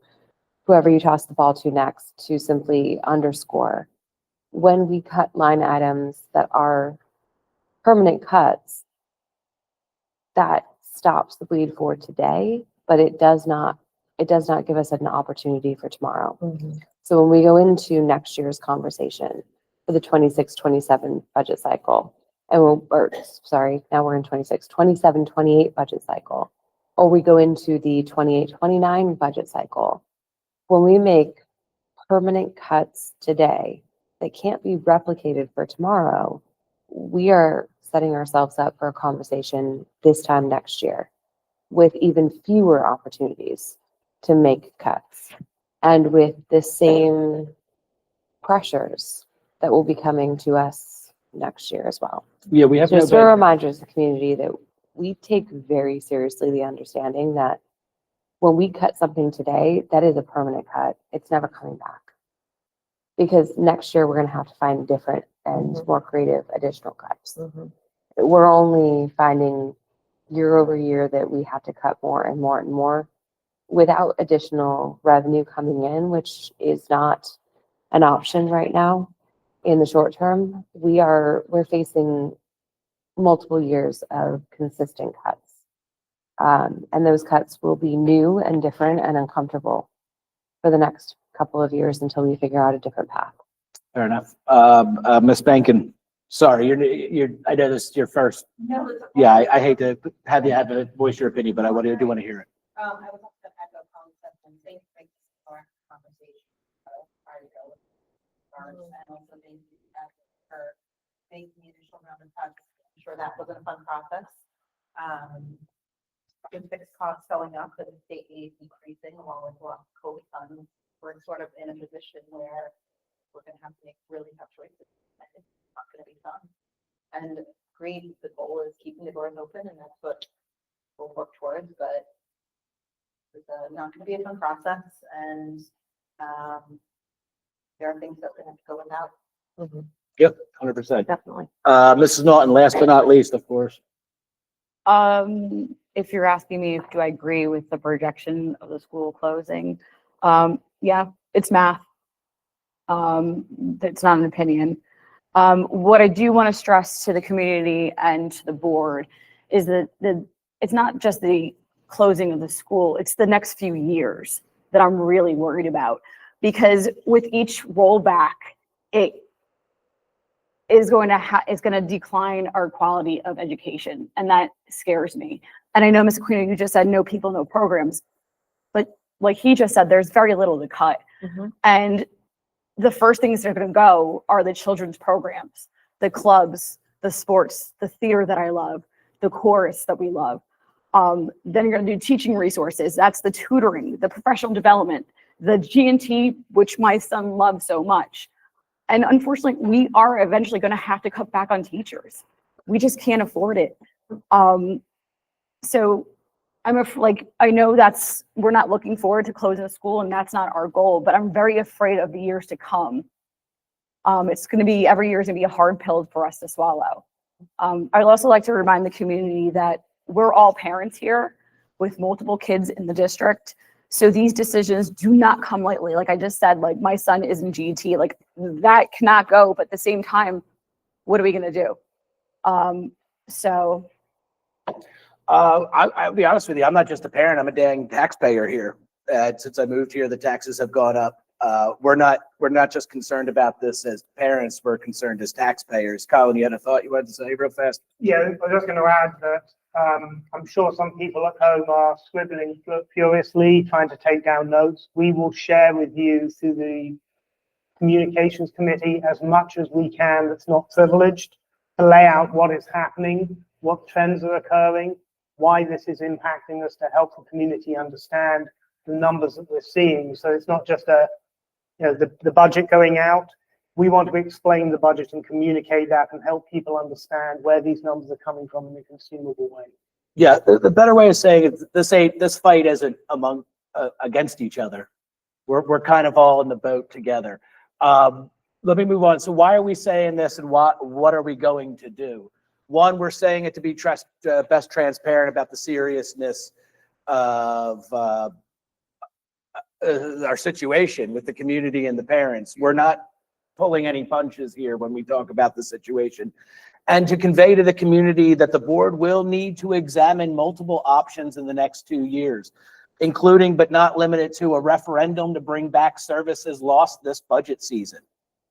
whoever you toss the ball to next to simply underscore, when we cut line items that are permanent cuts, that stops the bleed for today, but it does not give us an opportunity for tomorrow. So when we go into next year's conversation for the 26-27 budget cycle, now we're in 27-28 budget cycle, or we go into the 28-29 budget cycle, when we make permanent cuts today that can't be replicated for tomorrow, we are setting ourselves up for a conversation this time next year with even fewer opportunities to make cuts and with the same pressures that will be coming to us next year as well. Yeah, we have no. Just a reminder to the community that we take very seriously the understanding that when we cut something today, that is a permanent cut. It's never coming back. Because next year, we're going to have to find different and more creative additional cuts. We're only finding year over year that we have to cut more and more and more without additional revenue coming in, which is not an option right now in the short term. We're facing multiple years of consistent cuts. And those cuts will be new and different and uncomfortable for the next couple of years until we figure out a different path. Fair enough. Ms. Bankin, sorry, I know this is your first. No, it's okay. Yeah, I hate to have you have to voice your opinion, but I do want to hear it. I was also going to echo Colin's sentiment. Thank you for our conversation. Prior to go. And also thank you for making the initial round of cuts. I'm sure that wasn't a fun process. With fixed costs going up and state aid decreasing along with lots of COVID funds, we're sort of in a position where we're going to have to make really tough choices. It's not going to be fun. And agreed, the goal is keeping the doors open, and that's what we'll work towards. But it's not going to be a fun process, and there are things that we're going to have to go without. Yep, 100%. Definitely. Mrs. Naughton, last but not least, of course. If you're asking me, do I agree with the projection of the school closing? Yeah, it's math. It's not an opinion. What I do want to stress to the community and to the board is that it's not just the closing of the school, it's the next few years that I'm really worried about. Because with each rollback, it is going to decline our quality of education, and that scares me. And I know, Ms. Aquino, you just said no people, no programs, but like he just said, there's very little to cut. And the first things that are going to go are the children's programs, the clubs, the sports, the theater that I love, the chorus that we love. Then you're going to do teaching resources. That's the tutoring, the professional development, the G&T, which my son loves so much. And unfortunately, we are eventually going to have to cut back on teachers. We just can't afford it. So I know we're not looking forward to closing the school, and that's not our goal, but I'm very afraid of the years to come. It's going to be, every year is going to be a hard pill for us to swallow. I'd also like to remind the community that we're all parents here with multiple kids in the district. So these decisions do not come lightly. Like I just said, like my son is in GT, like that cannot go, but at the same time, what are we going to do? I'll be honest with you. I'm not just a parent. I'm a dang taxpayer here. Since I moved here, the taxes have gone up. We're not just concerned about this as parents. We're concerned as taxpayers. Colin, you had a thought you wanted to say real fast? Yeah, I was just going to add that I'm sure some people at home are scribbling furiously, trying to take down notes. We will share with you through the communications committee as much as we can that's not privileged to lay out what is happening, what trends are occurring, why this is impacting us, to help the community understand the numbers that we're seeing. So it's not just the budget going out. We want to explain the budget and communicate that and help people understand where these numbers are coming from in a consumable way. Yeah, the better way of saying it, this fight isn't against each other. We're kind of all in the boat together. Let me move on. So why are we saying this, and what are we going to do? One, we're saying it to be best transparent about the seriousness of our situation with the community and the parents. We're not pulling any punches here when we talk about the situation. And to convey to the community that the board will need to examine multiple options in the next 2 years, including but not limited to a referendum to bring back services lost this budget season,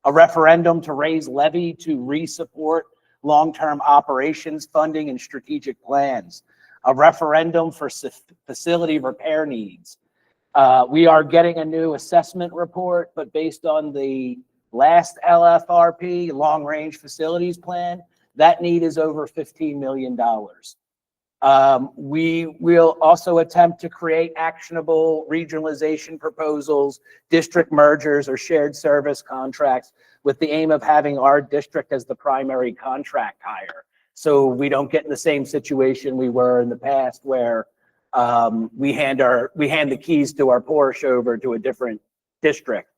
a referendum to raise levy to re-support long-term operations funding and strategic plans, a referendum for facility repair needs. We are getting a new assessment report, but based on the last LFRP, long-range facilities plan, That need is over $15 million. We will also attempt to create actionable regionalization proposals, district mergers, or shared service contracts with the aim of having our district as the primary contract hire. So we don't get in the same situation we were in the past where we hand the keys to our Porsche over to a different district.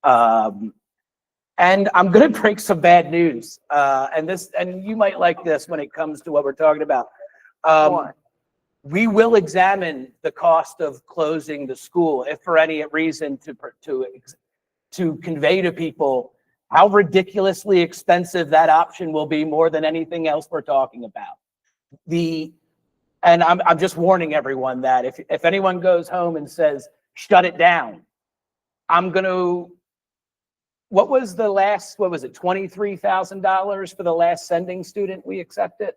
And I'm going to break some bad news. And you might like this when it comes to what we're talking about. We will examine the cost of closing the school if for any reason to convey to people how ridiculously expensive that option will be more than anything else we're talking about. And I'm just warning everyone that if anyone goes home and says, shut it down, what was it, $23,000 for the last sending student we accepted?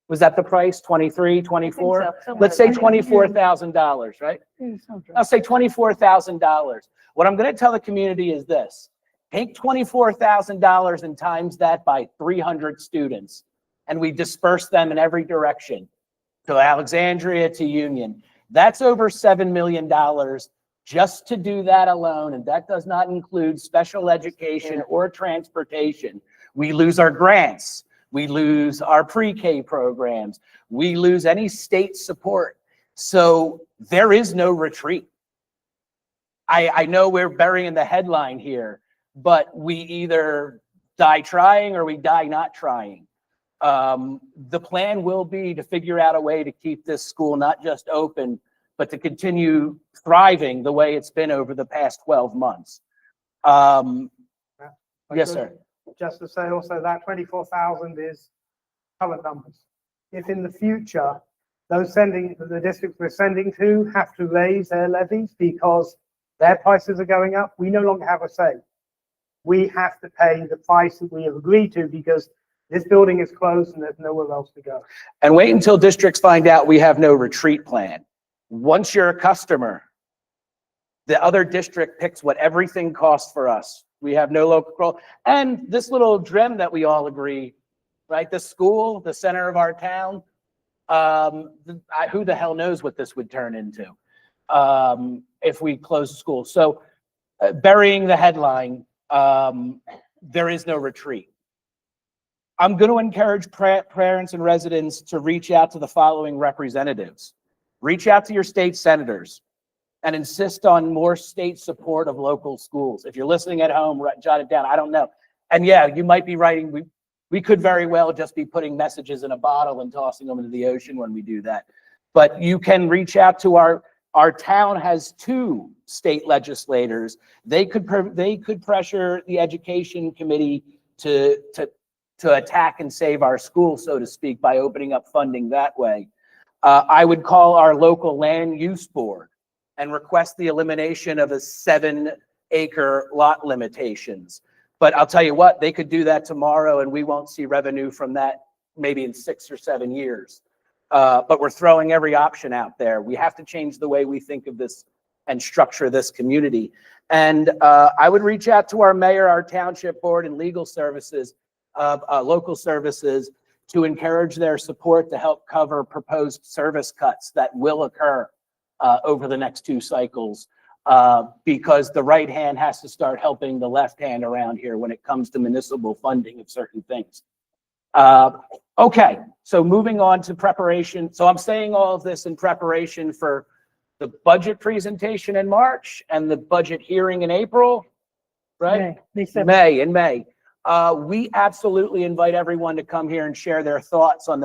Was that the price, 23, 24? Let's say $24,000, right? I'll say $24,000. What I'm going to tell the community is this. Take $24,000 and times that by 300 students, and we disperse them in every direction, to Alexandria, to Union. That's over $7 million just to do that alone, and that does not include special education or transportation. We lose our grants. We lose our pre-K programs. We lose any state support. So there is no retreat. I know we're burying the headline here, but we either die trying or we die not trying. The plan will be to figure out a way to keep this school not just open, but to continue thriving the way it's been over the past 12 months. Yes, sir. Just to say also that 24,000 is current numbers. If in the future, the districts we're sending to have to raise their levies because their prices are going up, we no longer have a say. We have to pay the price that we have agreed to because this building is closed and there's nowhere else to go. And wait until districts find out we have no retreat plan. Once you're a customer, the other district picks what everything costs for us. We have no local control. And this little gem that we all agree, right? The school, the center of our town, who the hell knows what this would turn into if we close the school. So burying the headline, there is no retreat. I'm going to encourage parents and residents to reach out to the following representatives. Reach out to your state senators and insist on more state support of local schools. If you're listening at home, jot it down. I don't know. And yeah, you might be writing, we could very well just be putting messages in a bottle and tossing them into the ocean when we do that. But you can reach out to our town has 2 state legislators. They could pressure the education committee to attack and save our school, so to speak, by opening up funding that way. I would call our local land use board and request the elimination of a 7-acre lot limitations. But I'll tell you what, they could do that tomorrow and we won't see revenue from that maybe in 6 or 7 years. But we're throwing every option out there. We have to change the way we think of this and structure this community. And I would reach out to our mayor, our township board, and legal services, local services, to encourage their support to help cover proposed service cuts that will occur over the next 2 cycles, because the right hand has to start helping the left hand around here when it comes to municipal funding of certain things. Okay, so moving on to preparation. So I'm saying all of this in preparation for the budget presentation in March and the budget hearing in April, right? In May. We absolutely invite everyone to come here and share their thoughts on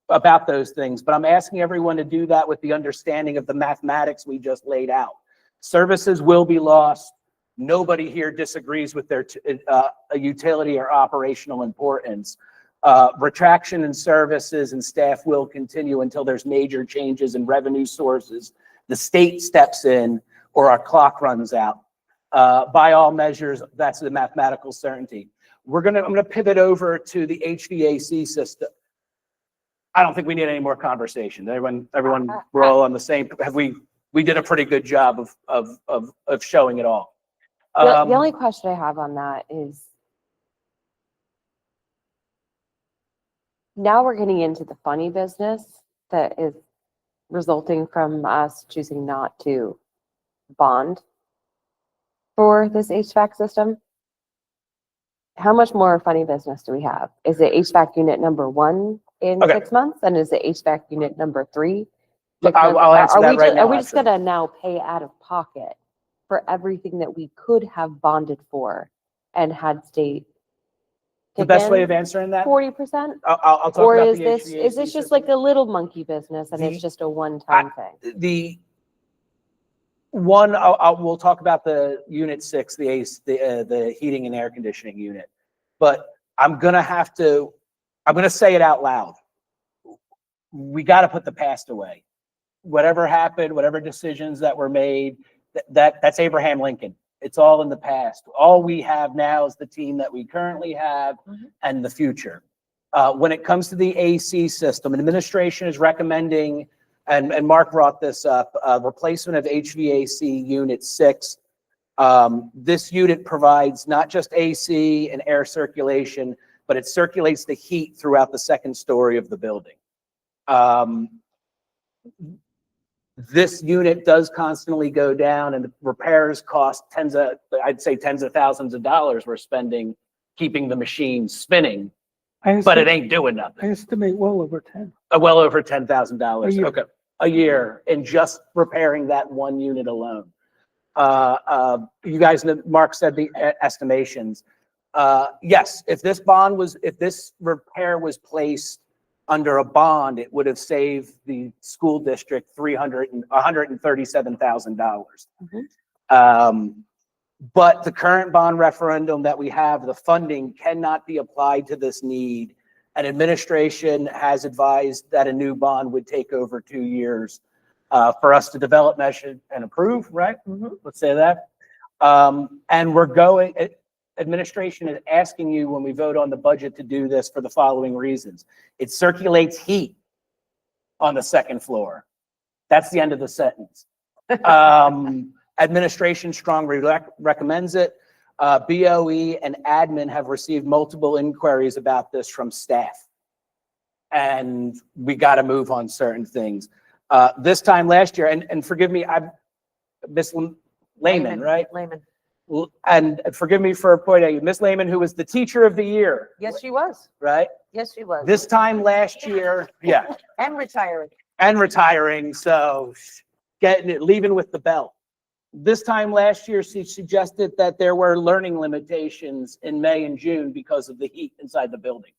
about those things, but I'm asking everyone to do that with the understanding of the mathematics we just laid out. Services will be lost. Nobody here disagrees with their utility or operational importance. Retraction in services and staff will continue until there's major changes in revenue sources. The state steps in or our clock runs out. By all measures, that's the mathematical certainty. I'm gonna pivot over to the HVAC system. I don't think we need any more conversation. Everyone, we're all on the same. We did a pretty good job of showing it all. The only question I have on that is, Now we're getting into the funny business that is resulting from us choosing not to bond for this HVAC system. How much more funny business do we have? Is it HVAC unit number 1 in Okay. 6 months? And is it HVAC unit number 3? Look, I'll answer Are that we right just, now, are we just actually. gonna now pay out of pocket for everything that we could have bonded for and had state The best way of answering that, 40%? I'll talk Or about is the this, HVAC is this just system. like a little monkey business and The- it's just a one-time thing? We'll talk about the unit 6, the heating and air conditioning unit. But I'm gonna say it out loud. We gotta put the past away. Whatever happened, whatever decisions that were made, that's Abraham Lincoln. It's all in the past. All we have now is the team that we currently have and the future. When it comes to the AC system, administration is recommending, and Mark brought this up, replacement of HVAC unit 6. This unit provides not just AC and air circulation, but it circulates the heat throughout the second story of the building. This unit does constantly go down, and the repairs cost I'd say tens of thousands of dollars we're spending keeping the machine spinning, but it ain't doing I nothing. estimate well over 10. Well over $10,000. A year. Okay, a year in just repairing that one unit alone. You guys know, Mark said the estimations. Yes, if this repair was placed under a bond, it would have saved the school district $137,000. But the current bond referendum that we have, the funding cannot be applied to this need. And administration has advised that a new bond would take over 2 years for us to develop, measure, and approve, right? Let's say that. And administration is asking you when we vote on the budget to do this for the following reasons. It circulates heat on the second floor. That's the end of the sentence. Administration strongly recommends it. BOE and admin have received multiple inquiries about this from staff. And we got to move on certain things. This time last year, and forgive me, I'm Miss Lehman, right? Lehman. And forgive me for pointing at you, Miss Lehman, who was the teacher of the year, Yes, she was. right? Yes, she was. This time last year, yeah, And retiring. and retiring, so leaving with the belt. This time last year, she suggested that there were learning limitations in May and June because of the heat inside the building.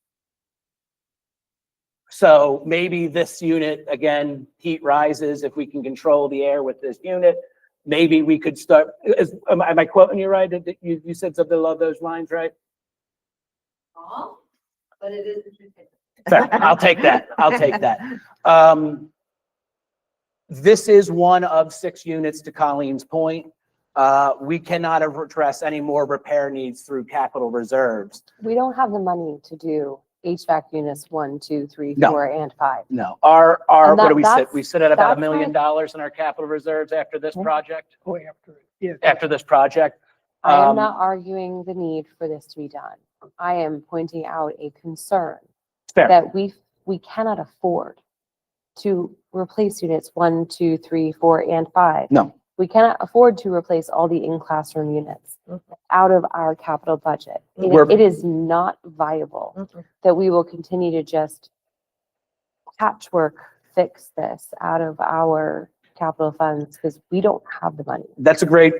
So maybe this unit, again, heat rises. If we can control the air with this unit, maybe we could start, am I quoting you right? You said something along those lines, right? But it is. Fair. I'll take that. I'll take that. This is one of 6 units, to Colleen's point. We cannot address any more repair needs through capital reserves. We don't have the money to do HVAC units 1, 2, 3, No. 4, and 5. No, our, And what do we sit? that's- We sit at about $1 that's million my- in our capital reserves after this project, Oh, after it. Yeah. after this project. I am Um, not arguing the need for this to be done. I am pointing out a concern Fair. that we cannot afford to replace units 1, 2, 3, 4, and 5. No. We cannot afford to replace all the in-classroom units out of our capital budget. It is not viable that we will continue to just patchwork fix this out of our capital funds because we don't have the money. That's a great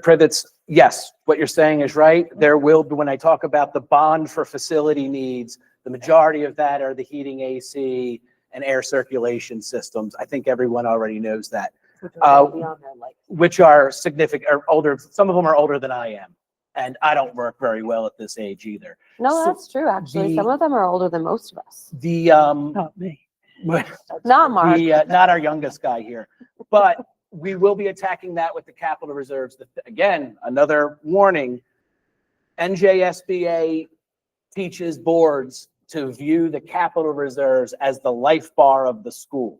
pivots. Yes, what you're saying is right. There will be, when I talk about the bond for facility needs, the majority of that are the heating, AC, and air circulation systems. I think everyone already knows that. Beyond their life. Which are significant, or older. Some of them are older than I am, and I don't work very well at this age either. No, So that's true, actually. Some of them are older than most of us. The Not me. Not Mark. not our youngest guy here, but we will be attacking that with the capital reserves. Again, another warning. NJSBA teaches boards to view the capital reserves as the life bar of the school.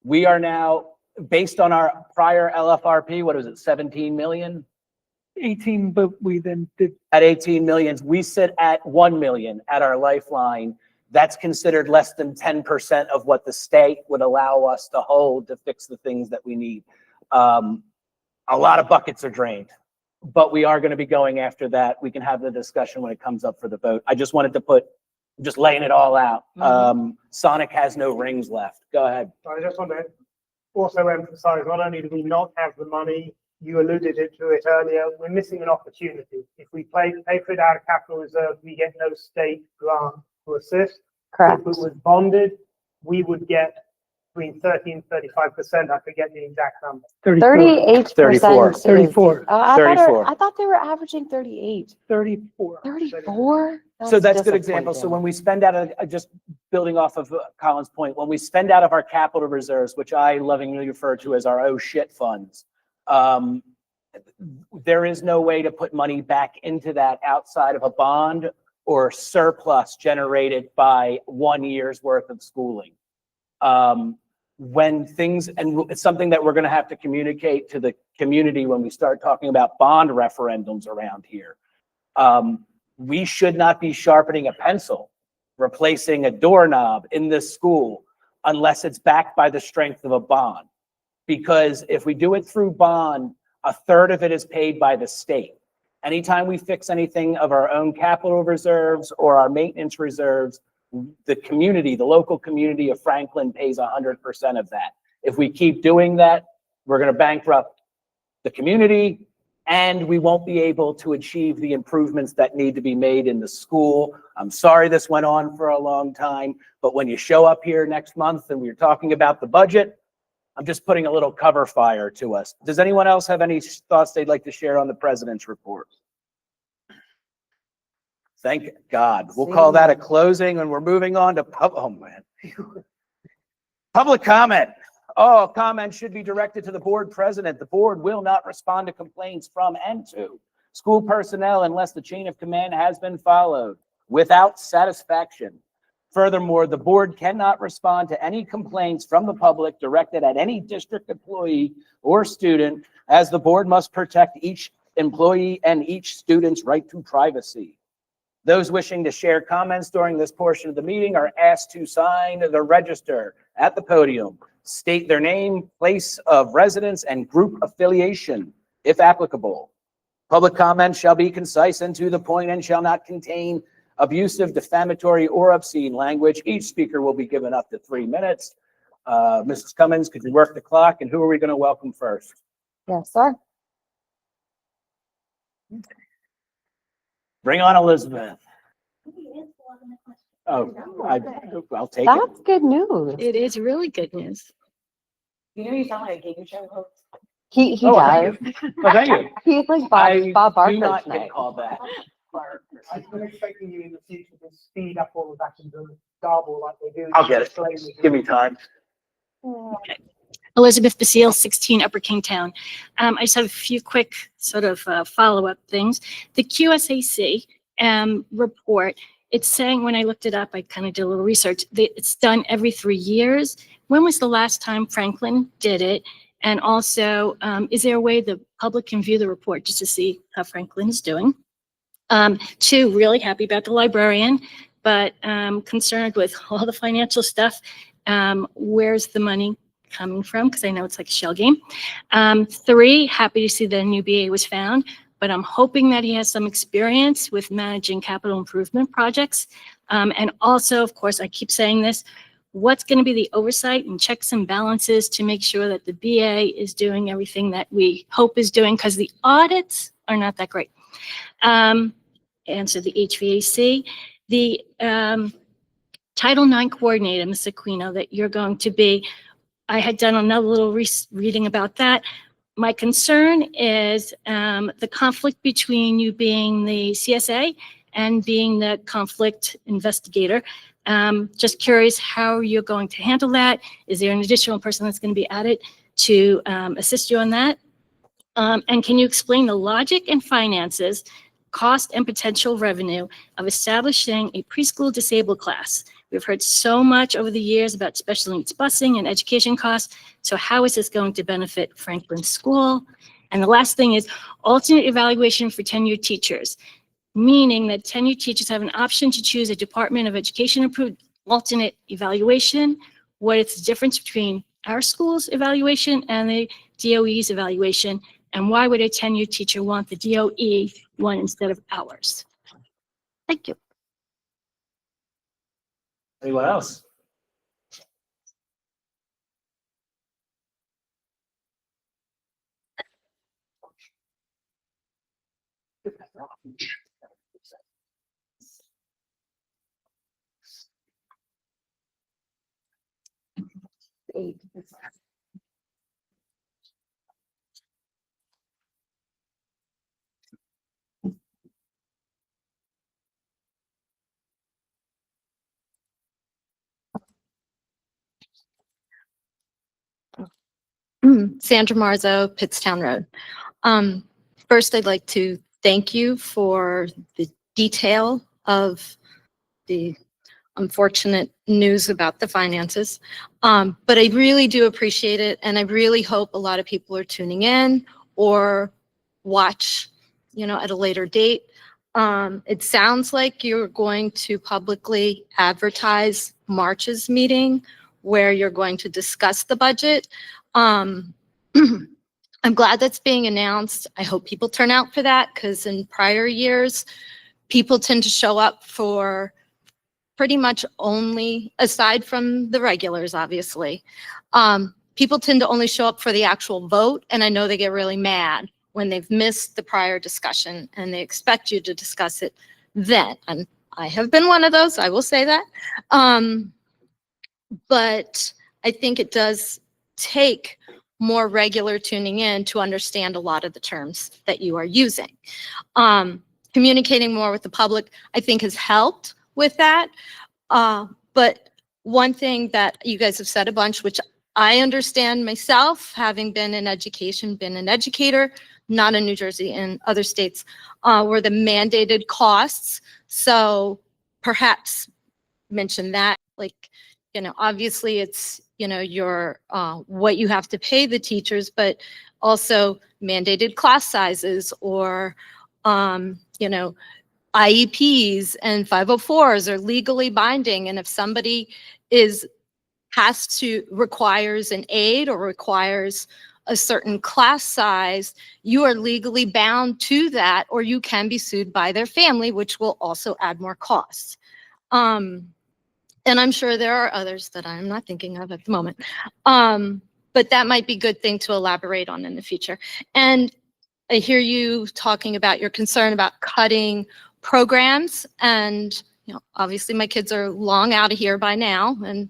We are now, based on our prior LFRP, what was it, 17 million? 18, but we then did, At 18 million, we sit at 1 million at our lifeline that's considered less than 10% of what the state would allow us to hold to fix the things that we need. A lot of buckets are drained, but we are going to be going after that. We can have the discussion when it comes up for the vote. I just wanted to just laying it all out. Sonic has no rings left. Go ahead. I just want to also emphasize, not only do we not have the money, you alluded to it earlier, we're missing an opportunity. If we pay for it out of capital reserve, we get no state grant to assist. Correct. If it was bonded, we would get between 30 and 35%. I forget the exact number. 38%. 34. 34. I thought they were averaging 38. 34. 34? So that's a good example. So when we spend out of, just building off of Colin's point, when we spend out of our capital reserves, which I lovingly refer to as our oh shit funds, there is no way to put money back into that outside of a bond or surplus generated by 1 year's worth of schooling. When things, and it's something that we're going to have to communicate to the community when we start talking about bond referendums around here. We should not be sharpening a pencil, replacing a doorknob in this school unless it's backed by the strength of a bond. Because if we do it through bond, a third of it is paid by the state. Anytime we fix anything of our own capital reserves or our maintenance reserves, the community, the local community of Franklin pays 100% of that. If we keep doing that, we're going to bankrupt the community and we won't be able to achieve the improvements that need to be made in the school. I'm sorry this went on for a long time, but when you show up here next month and we're talking about the budget, I'm just putting a little cover fire to us. Does anyone else have any thoughts they'd like to share on the president's report? Thank God. We'll call that a closing and we're moving on to public comment. All comments should be directed to the board president. The board will not respond to complaints from and to school personnel unless the chain of command has been followed without satisfaction. Furthermore, the board cannot respond to any complaints from the public directed at any district employee or student, as the board must protect each employee and each student's right to privacy. Those wishing to share comments during this portion of the meeting are asked to sign the register at the podium, state their name, place of residence, and group affiliation, if applicable. Public comments shall be concise and to the point and shall not contain abusive, defamatory, or obscene language. Each speaker will be given up to 3 minutes. Mrs. Cummins, could you work the clock? And who are we going to welcome first? Yes, sir. Bring on Elizabeth. Oh, I'll take it. That's good news. It is really good news. You know, you sound like a game show host. He Oh, does. thank you. Oh, thank you. He's like I Bob Barker do not tonight. get called that. I'm expecting you in the future to speed up all of that and do garble like they do. I'll get it. Give me time. Elizabeth Basile, 16 Upper Kingstown. I just have a few quick sort of follow-up things. The QSAC report, it's saying, when I looked it up, I kind of did a little research, that it's done every 3 years. When was the last time Franklin did it? And also, is there a way the public can view the report just to see how Franklin is doing? 2, really happy about the librarian, but concerned with all the financial stuff. Where's the money coming from? Because I know it's like a shell game. 3, happy to see the new BA was found, but I'm hoping that he has some experience with managing capital improvement projects. And also, of course, I keep saying this, what's going to be the oversight and checks and balances to make sure that the BA is doing everything that we hope is doing, because the audits are not that great. Answer the HVAC. The Title IX coordinator, Ms. Aquino, that you're going to be, I had done another little reading about that. My concern is the conflict between you being the CSA and being the conflict investigator. Just curious how you're going to handle that. Is there an additional person that's going to be added to assist you on that? And can you explain the logic and finances, cost and potential revenue of establishing a preschool disabled class? We've heard so much over the years about special needs busing and education costs. So how is this going to benefit Franklin School? And the last thing is alternate evaluation for tenured teachers. meaning that tenured teachers have an option to choose a Department of Education approved alternate evaluation. What is the difference between our school's evaluation and the DOE's evaluation? And why would a tenured teacher want the DOE one instead of ours? Thank you. Anyone else? Sandra Marzo, Pittstown Road. First, I'd like to thank you for the detail of the unfortunate news about the finances. But I really do appreciate it, and I really hope a lot of people are tuning in or watch, at a later date. It sounds like you're going to publicly advertise March's meeting where you're going to discuss the budget. I'm glad that's being announced. I hope people turn out for that, because in prior years, people tend to show up for pretty much only, aside from the regulars, obviously, people tend to only show up for the actual vote. And I know they get really mad when they've missed the prior discussion and they expect you to discuss it then. And I have been one of those, I will say that. But I think it does take more regular tuning in to understand a lot of the terms that you are using. Communicating more with the public, I think, has helped with that. But one thing that you guys have said a bunch, which I understand myself, having been in education, been an educator, not in New Jersey, in other states, were the mandated costs. So perhaps mention that, obviously it's, your, what you have to pay the teachers, but also mandated class sizes or, IEPs and 504s are legally binding. And if somebody requires an aid or requires a certain class size, you are legally bound to that, or you can be sued by their family, which will also add more costs. And I'm sure there are others that I'm not thinking of at the moment. But that might be a good thing to elaborate on in the future. And I hear you talking about your concern about cutting programs, and obviously my kids are long out of here by now, and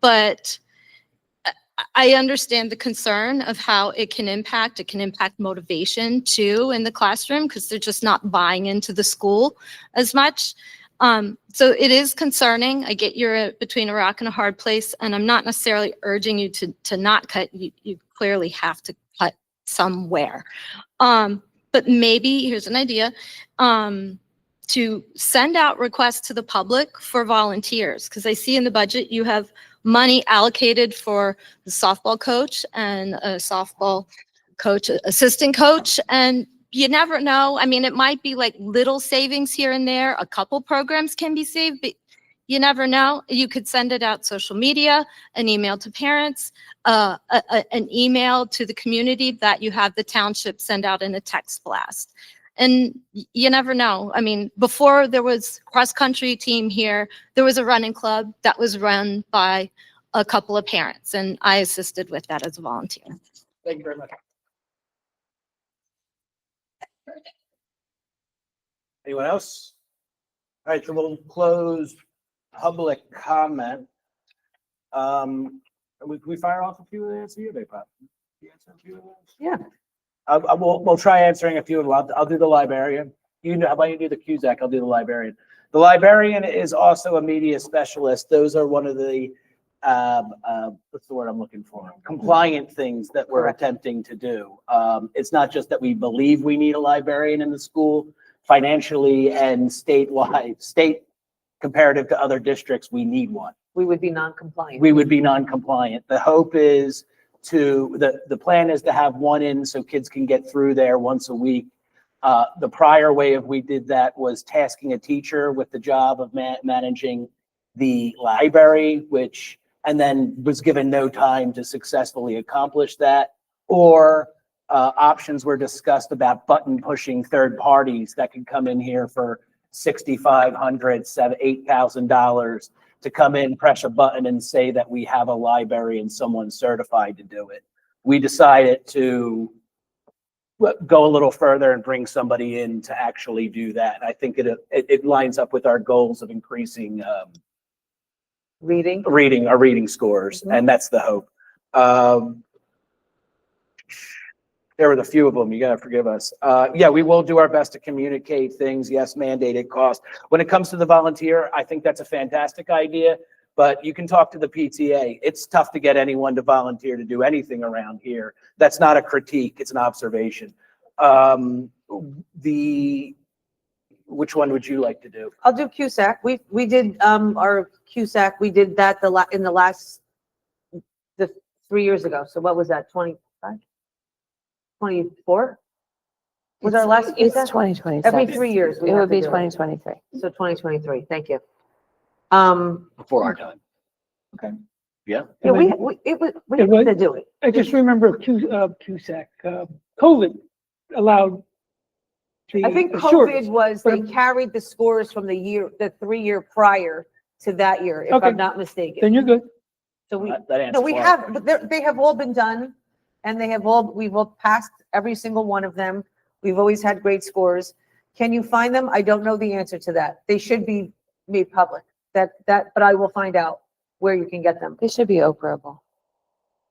but I understand the concern of how it can impact motivation too in the classroom, because they're just not buying into the school as much. So it is concerning. I get you're between a rock and a hard place, and I'm not necessarily urging you to not cut. You clearly have to cut somewhere. But maybe, here's an idea, to send out requests to the public for volunteers, because I see in the budget you have money allocated for the softball coach and a softball coach, assistant coach, and you never know. I mean, it might be like little savings here and there. A couple programs can be saved, but you never know. You could send it out social media, an email to parents, an email to the community that you have the township send out in a text blast. And you never know. I mean, before there was cross-country team here, there was a running club that was run by a couple of parents, and I assisted with that as a volunteer. Thank you very much. Anyone else? All right, so we'll close public comment. We fire off a few of these? Yeah. We'll try answering a few of them. I'll do the librarian. How about you do the Cusack? I'll do the librarian. The librarian is also a media specialist. Those are one of the, what's the word I'm looking for? Compliant things that we're attempting to do. It's not just that we believe we need a librarian in the school. Financially and statewide, comparative to other districts, we need one. We would be non-compliant. We would be non-compliant. The hope is the plan is to have one in so kids can get through there once a week. The prior way of we did that was tasking a teacher with the job of managing the library, which, and then was given no time to successfully accomplish that. Or options were discussed about button pushing third parties that could come in here for $6,500, $8,000 to come in, press a button and say that we have a library and someone's certified to do it. We decided to go a little further and bring somebody in to actually do that. And I think it lines up with our goals of increasing Reading. our reading scores, and that's the hope. There were a few of them. You gotta forgive us. Yeah, we will do our best to communicate things. Yes, mandated cost. When it comes to the volunteer, I think that's a fantastic idea, but you can talk to the PTA. It's tough to get anyone to volunteer to do anything around here. That's not a critique, it's an observation. Which one would you like to do? I'll do CUSAC. We did, our CUSAC, we did that in the last, the 3 years ago. So what was that, 25? 24? Was our last It's CUSAC? 2027. Every 3 years. we It have would to be do it. 2023. So 2023, thank you. Before our time. Okay. Yeah. Yeah, we had to do it. I just remember CUSAC, COVID allowed the. I think assurance. COVID was, they carried the scores from the 3 year prior to that year, if Okay. I'm not mistaken. Then you're good. So we, That answers no, we one. have, but they have all been done, and we've all passed every single one of them. We've always had great scores. Can you find them? I don't know the answer to that. They should be made public, but I will find out where you can get them. They should be Oprahable.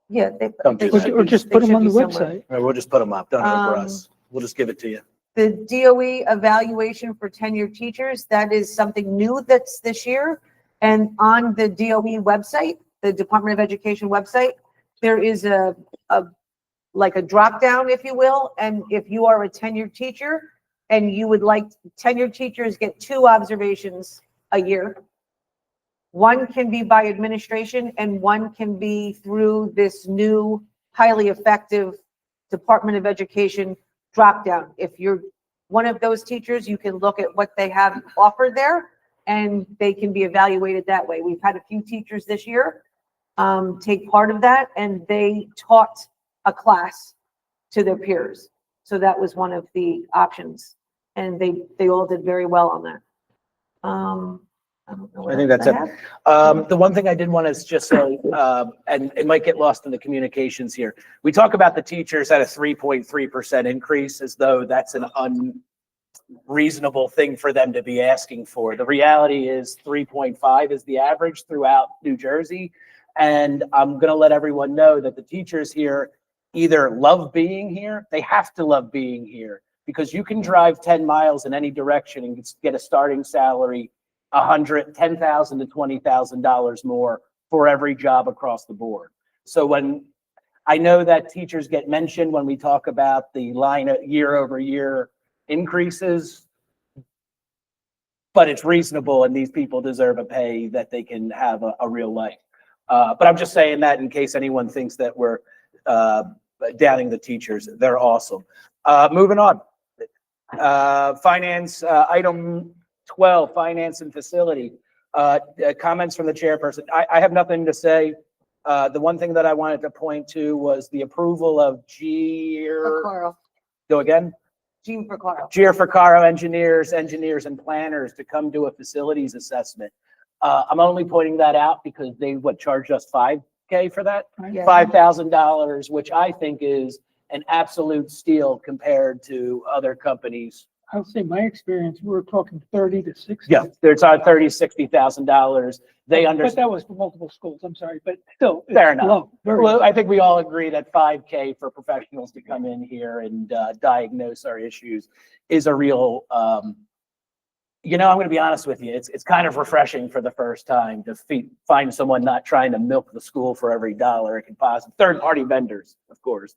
Yeah. Don't do they that. should Or be- just they put them should on be the somewhere. website. We'll just put them up. Don't over Um, us. We'll just give it to you. The DOE evaluation for tenured teachers, that is something new that's this year. And on the DOE website, the Department of Education website, there is like a drop down, if you will. And if you are a tenured teacher and you would like, tenured teachers get 2 observations a year. One can be by administration and one can be through this new highly effective Department of Education drop down. If you're one of those teachers, you can look at what they have offered there and they can be evaluated that way. We've had a few teachers this year take part of that, and they taught a class to their peers. So that was one of the options, and they all did very well on that. I don't know what I think else that's I it. have. The one thing I did want to just say, and it might get lost in the communications here. We talk about the teachers at a 3.3% increase as though that's an unreasonable thing for them to be asking for. The reality is 3.5 is the average throughout New Jersey. And I'm going to let everyone know that the teachers here either love being here, they have to love being here, because you can drive 10 miles in any direction and get a starting salary $10,000 to $20,000 more for every job across the board. So when I know that teachers get mentioned when we talk about the line of year over year increases, but it's reasonable and these people deserve a pay that they can have a real life. But I'm just saying that in case anyone thinks that we're downing the teachers. They're awesome. Moving on. Finance, item 12, finance and facility. Comments from the chairperson. I have nothing to say. The one thing that I wanted to point to was the approval of For Carl, go again? Jean for Carl. Gianfrancaro engineers and planners to come do a facilities assessment. I'm only pointing that out because they charged us $5,000 for that? Yeah. $5,000, which I think is an absolute steal compared to other companies. I'll say my experience, we were talking 30 to 60. Yeah, there's $30,000, $60,000. They But understand. that was for multiple schools, I'm sorry, but still. it's Fair enough. low, very Well, low. I think we all agree that $5,000 for professionals to come in here and diagnose our issues is a real, I'm going to be honest with you. It's kind of refreshing for the first time to find someone not trying to milk the school for every dollar it can possibly. Third-party vendors, of course.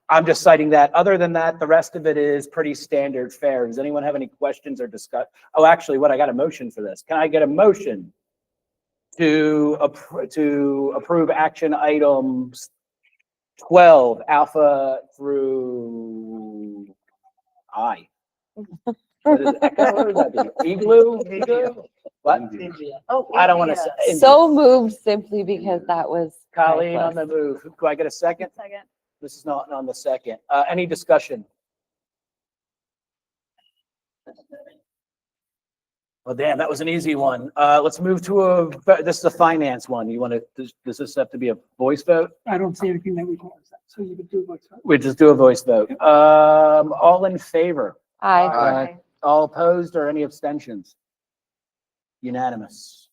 I'm just citing that. Other than that, the rest of it is pretty standard fare. Does anyone have any questions or discuss? Oh, actually, I got a motion for this. Can I get a motion to approve action items 12 alpha through Aye. What is it? Echo? What does that be? Igloo? Igloo? What? Oh, I don't want to India. say. So moved simply because that was. Colleen on priceless. the move. Do I get a second? Second. Mrs. Naughton on the second. Any discussion? Well, damn, that was an easy one. Let's move to this is a finance one. You want to, does this have to be a voice vote? I don't see anything that requires that, so you could do what's. We just do a voice vote. All in favor? Aye. All opposed or any abstentions? Unanimous.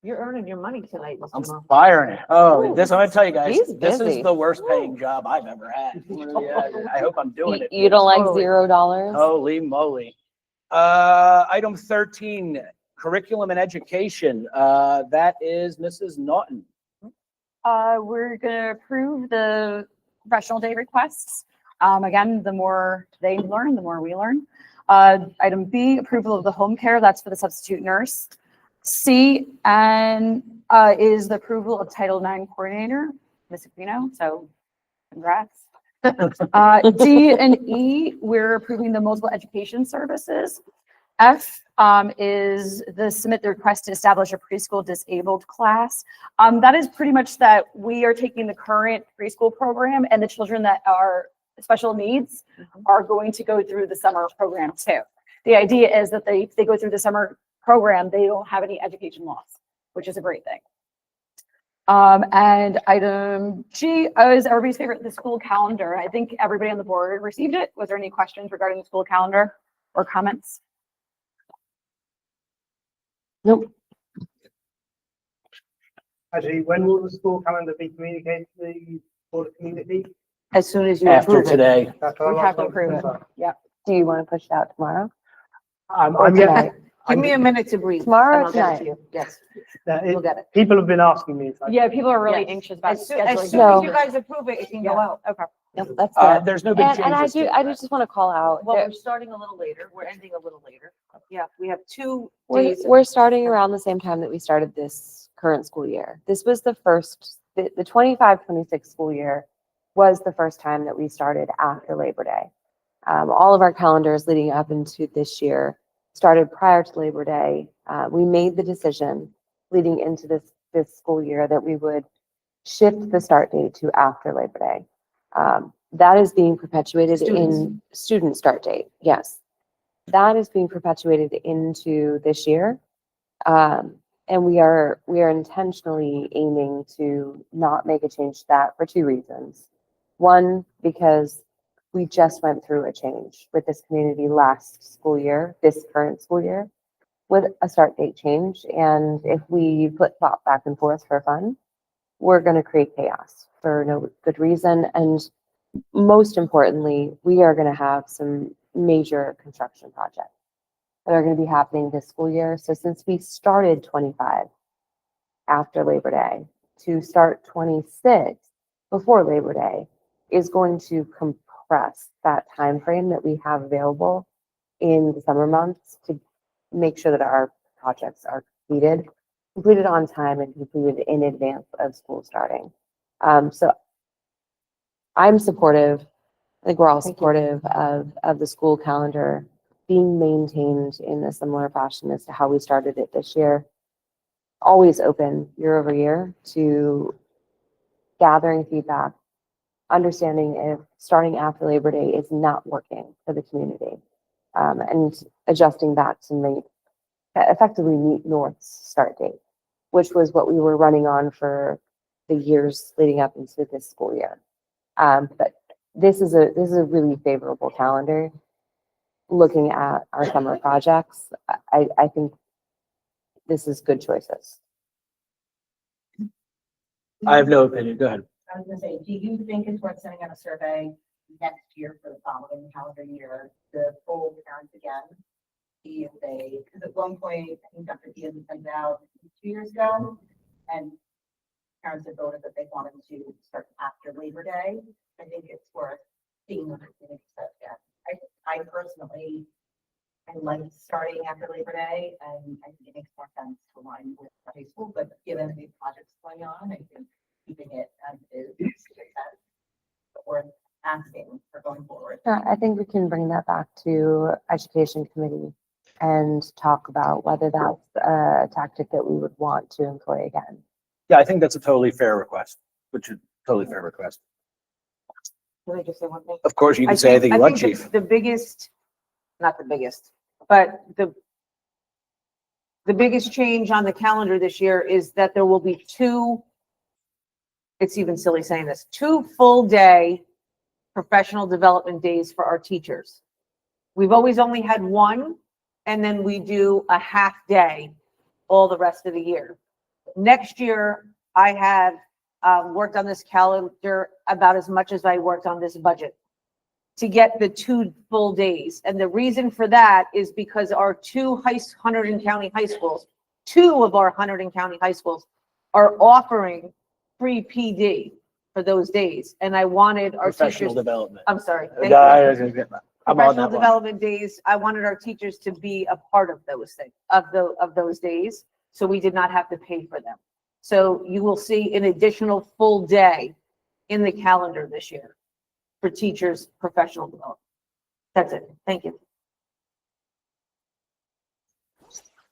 You're earning your money tonight, I'm Mr. Mo. firing it. Oh, Ooh, this, I'm gonna tell you guys, he's this is busy. the worst paying job I've ever had. Yeah, I hope I'm doing it. You don't like Totally. $0? Holy moly. Item 13, curriculum and education. That is Mrs. Naughton. We're gonna approve the professional day requests. Again, the more they learn, the more we learn. Item B, approval of the home care, that's for the substitute nurse. C, and, is the approval of Title IX coordinator, Ms. Aquino, so congrats. D and E, we're approving the multiple education services. F, is the submit the request to establish a preschool disabled class. That is pretty much that we are taking the current preschool program and the children that are special needs are going to go through the summer program too. The idea is that they go through the summer program, they don't have any education loss, which is a great thing. And item G is everybody's favorite, the school calendar. I think everybody on the board received it. Was there any questions regarding the school calendar or comments? Nope. Actually, when will the school calendar be communicated to the board of community? As soon as you After approve it. today. That's what We I'm have to asking. approve it. Yeah. Do you want to push it out tomorrow? I'm yet, Tonight? Give me a minute to breathe. Tomorrow and or I'll get it to tonight? you. Yes, it- we'll get it. people have been asking me. If I- Yeah, people are really Yes. anxious about As soon as scheduling. soon as you guys approve it, it can go Yeah. out. Okay. Yep, that's good. There's no big And I changes. do, to I it. just want to call out, Well, that we're starting a little later. We're ending a little later. Yeah, we have 2 we're, days. we're starting around the same time that we started this current school year. This was the first, the 25-26 school year was the first time that we started after Labor Day. All of our calendars leading up into this year started prior to Labor Day. We made the decision leading into this school year that we would shift the start date to after Labor Day. That is being perpetuated in student start date. Yes. That is being perpetuated into this year. And we are intentionally aiming to not make a change to that for 2 reasons. One, because we just went through a change with this community last school year, this current school year, with a start date change. And if we flip-flop back and forth for fun, we're going to create chaos for no good reason. And most importantly, we are going to have some major construction projects that are going to be happening this school year. So since we started 25 after Labor Day, to start 26 before Labor Day is going to compress that time frame that we have available in the summer months to make sure that our projects are completed on time and completed in advance of school starting. So I'm supportive. I think we're all supportive of the school calendar being maintained in a similar fashion as to how we started it this year. Always open year over year to gathering feedback, understanding if starting after Labor Day is not working for the community, and adjusting back to effectively meet North's start date, which was what we were running on for the years leading up into this school year. But this is a really favorable calendar. Looking at our summer projects, I think this is good choices. I have no opinion. Go ahead. I was gonna say, do you think it's worth sending out a survey next year for the following calendar year to poll parents again? See if they, because at one point, I think Dr. Diaz sent it out 2 years ago, and parents had voted that they wanted to start after Labor Day. I think it's worth seeing what it says again. I personally, I like starting after Labor Day, and I think it makes more sense to align with high school, but given the projects going on, I think keeping it as is makes sense. But we're asking for going forward. Yeah, I think we can bring that back to Education Committee and talk about whether that's a tactic that we would want to employ again. Yeah, I think that's a totally fair request, which is totally fair request. Can I just say one thing? Of course, you can say anything you want, think chief. The biggest, not the biggest, but the biggest change on the calendar this year is that there will be two, it's even silly saying this, 2 full-day professional development days for our teachers. We've always only had one, and then we do a half day all the rest of the year. Next year, I have worked on this calendar about as much as I worked on this budget to get the 2 full days. And the reason for that is because our 2 Hunterdon County high schools, 2 of our Hunterdon County high schools are offering free PD for those days. And I wanted our Professional teachers, development. I'm sorry. thank you. I'm on Professional that one. development days, I wanted our teachers to be a part of those things, of those days, so we did not have to pay for them. So you will see an additional full day in the calendar this year for teachers' professional development. That's it. Thank you.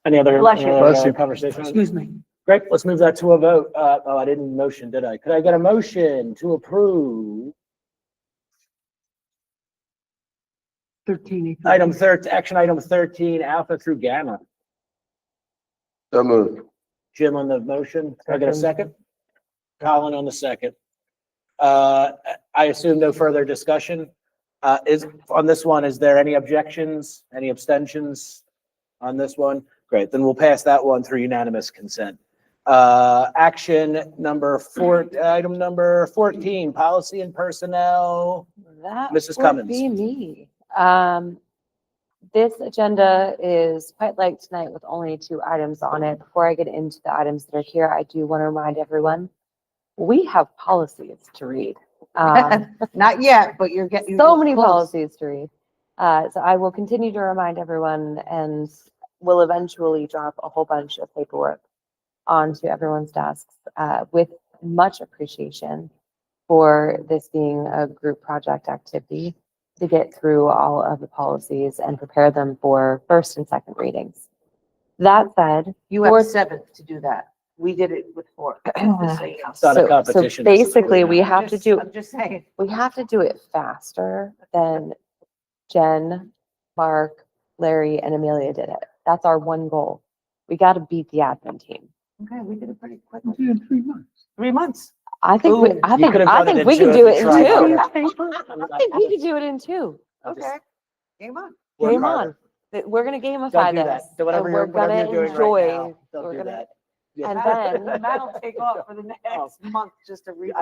Any other Bless you. Bless you. conversation? Excuse me. Great, let's move that to a vote. Oh, I didn't motion, did I? Could I get a motion to approve 13. action item 13, alpha through gamma? So moved. Jim on the motion. Can I get a second? Colin on the second. I assume no further discussion. On this one, is there any objections, any abstentions on this one? Great, then we'll pass that one through unanimous consent. Item number 14, policy and personnel. That Mrs. would Cummins. be me. This agenda is quite light tonight with only 2 items on it. Before I get into the items that are here, I do want to remind everyone, we have policies to read. Not yet, but you're getting. So many close. policies to read. So I will continue to remind everyone and will eventually drop a whole bunch of paperwork onto everyone's desks with much appreciation for this being a group project activity to get through all of the policies and prepare them for first and second readings. That said, You have 7 to do that. We did it with 4. Just so you know. It's not a so competition. basically we have to do I'm just saying. we have to do it faster than Jen, Mark, Larry, and Amelia did it. That's our one goal. We got to beat the admin team. Okay, we did it pretty We'll quickly. do it in 3 months. 3 months. I think we, Boom. I You think could have I done it think in we 2 can if do you it in tried 2. harder. I think we can do it in 2. Okay. Game on. Work Game harder. on. We're gonna gamify Don't do this. that. Whatever and you're, we're whatever gonna you're doing enjoy. right now, don't we're do gonna- that. Yeah. And then That'll take off for the next month just to read.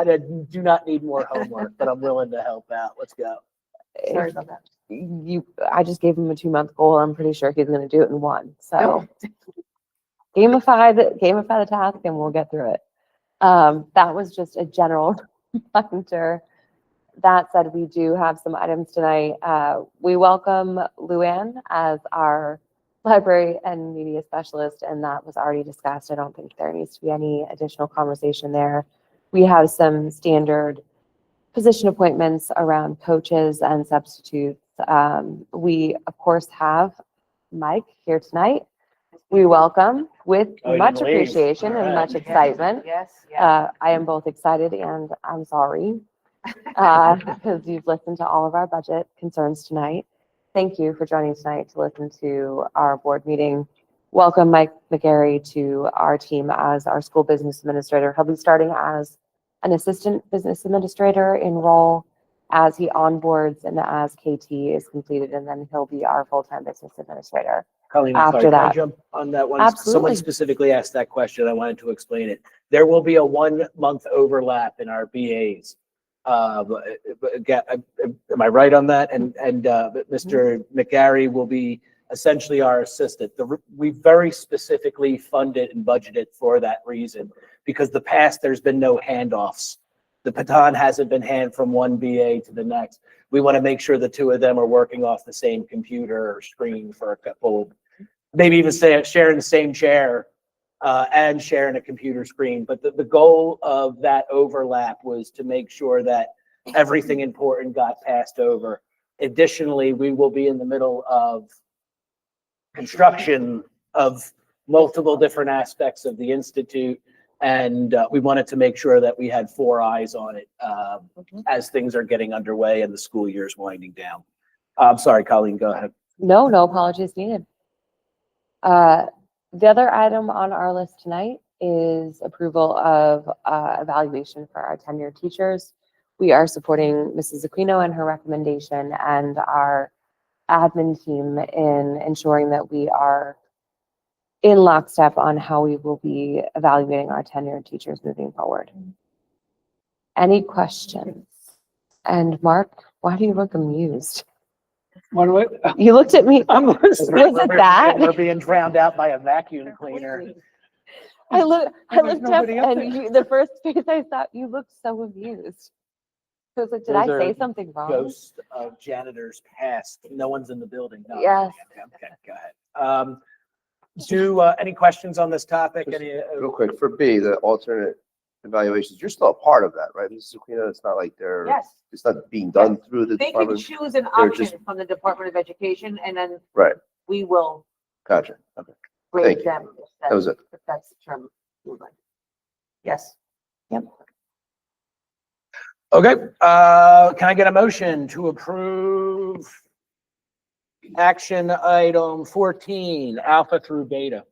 Do not need more homework, but I'm willing to help out. Let's go. Sorry if about that. I just gave him a 2-month goal. I'm pretty sure he's gonna do it in 1. So gamify the task and we'll get through it. That was just a general reminder. That said, we do have some items tonight. We welcome Luann as our library and media specialist, and that was already discussed. I don't think there needs to be any additional conversation there. We have some standard position appointments around coaches and substitutes. We, of course, have Mike here tonight. We welcome with Oh, he much didn't leave. appreciation All and right. much excitement. Yes, yes. I am both excited and I'm sorry because you've listened to all of our budget concerns tonight. Thank you for joining tonight to listen to our board meeting. Welcome Mike McGarry to our team as our school business administrator. He'll be starting as an assistant business administrator in role as he onboards and as KT is completed, and then he'll be our full-time business administrator. Colleen, After can I that. jump on that one? Absolutely. Someone specifically asked that question. I wanted to explain it. There will be a 1-month overlap in our BAs. Am I right on that? And Mr. McGarry will be essentially our assistant. We very specifically funded and budgeted for that reason, because the past, there's been no handoffs. The baton hasn't been handed from one BA to the next. We want to make sure the 2 of them are working off the same computer or screen for a couple, maybe even sharing the same chair and sharing a computer screen. But the goal of that overlap was to make sure that everything important got passed over. Additionally, we will be in the middle of construction of multiple different aspects of the Institute. And we wanted to make sure that we had 4 eyes on it as things are getting underway and the school year is winding down. I'm sorry, Colleen, go ahead. No, no apologies needed. The other item on our list tonight is approval of evaluation for our tenured teachers. We are supporting Mrs. Aquino and her recommendation and our admin team in ensuring that we are in lockstep on how we will be evaluating our tenured teachers moving forward. Any questions? And Mark, why do you look amused? What do I? You looked at me. I'm listening. Was it that? We're being drowned out by a vacuum cleaner. I There's looked up nobody up and there. the first face I saw, you looked so amused. I was like, did I Those say are something wrong? Ghost of janitors past. No one's in the building. No. Yes. Okay, go ahead. Any questions on this topic? Just Any, Real quick, for B, the alternate evaluations, you're still a part of that, right, Mrs. Aquino? It's not like they're, Yes, it's not being done through the they can department? choose an They're option just- from the Department of Education and then Right, we will gotcha, okay. grade Thank you. them That was it. if that's the term. you would like. Yes. okay, can I get a motion to approve action item 14, alpha through beta?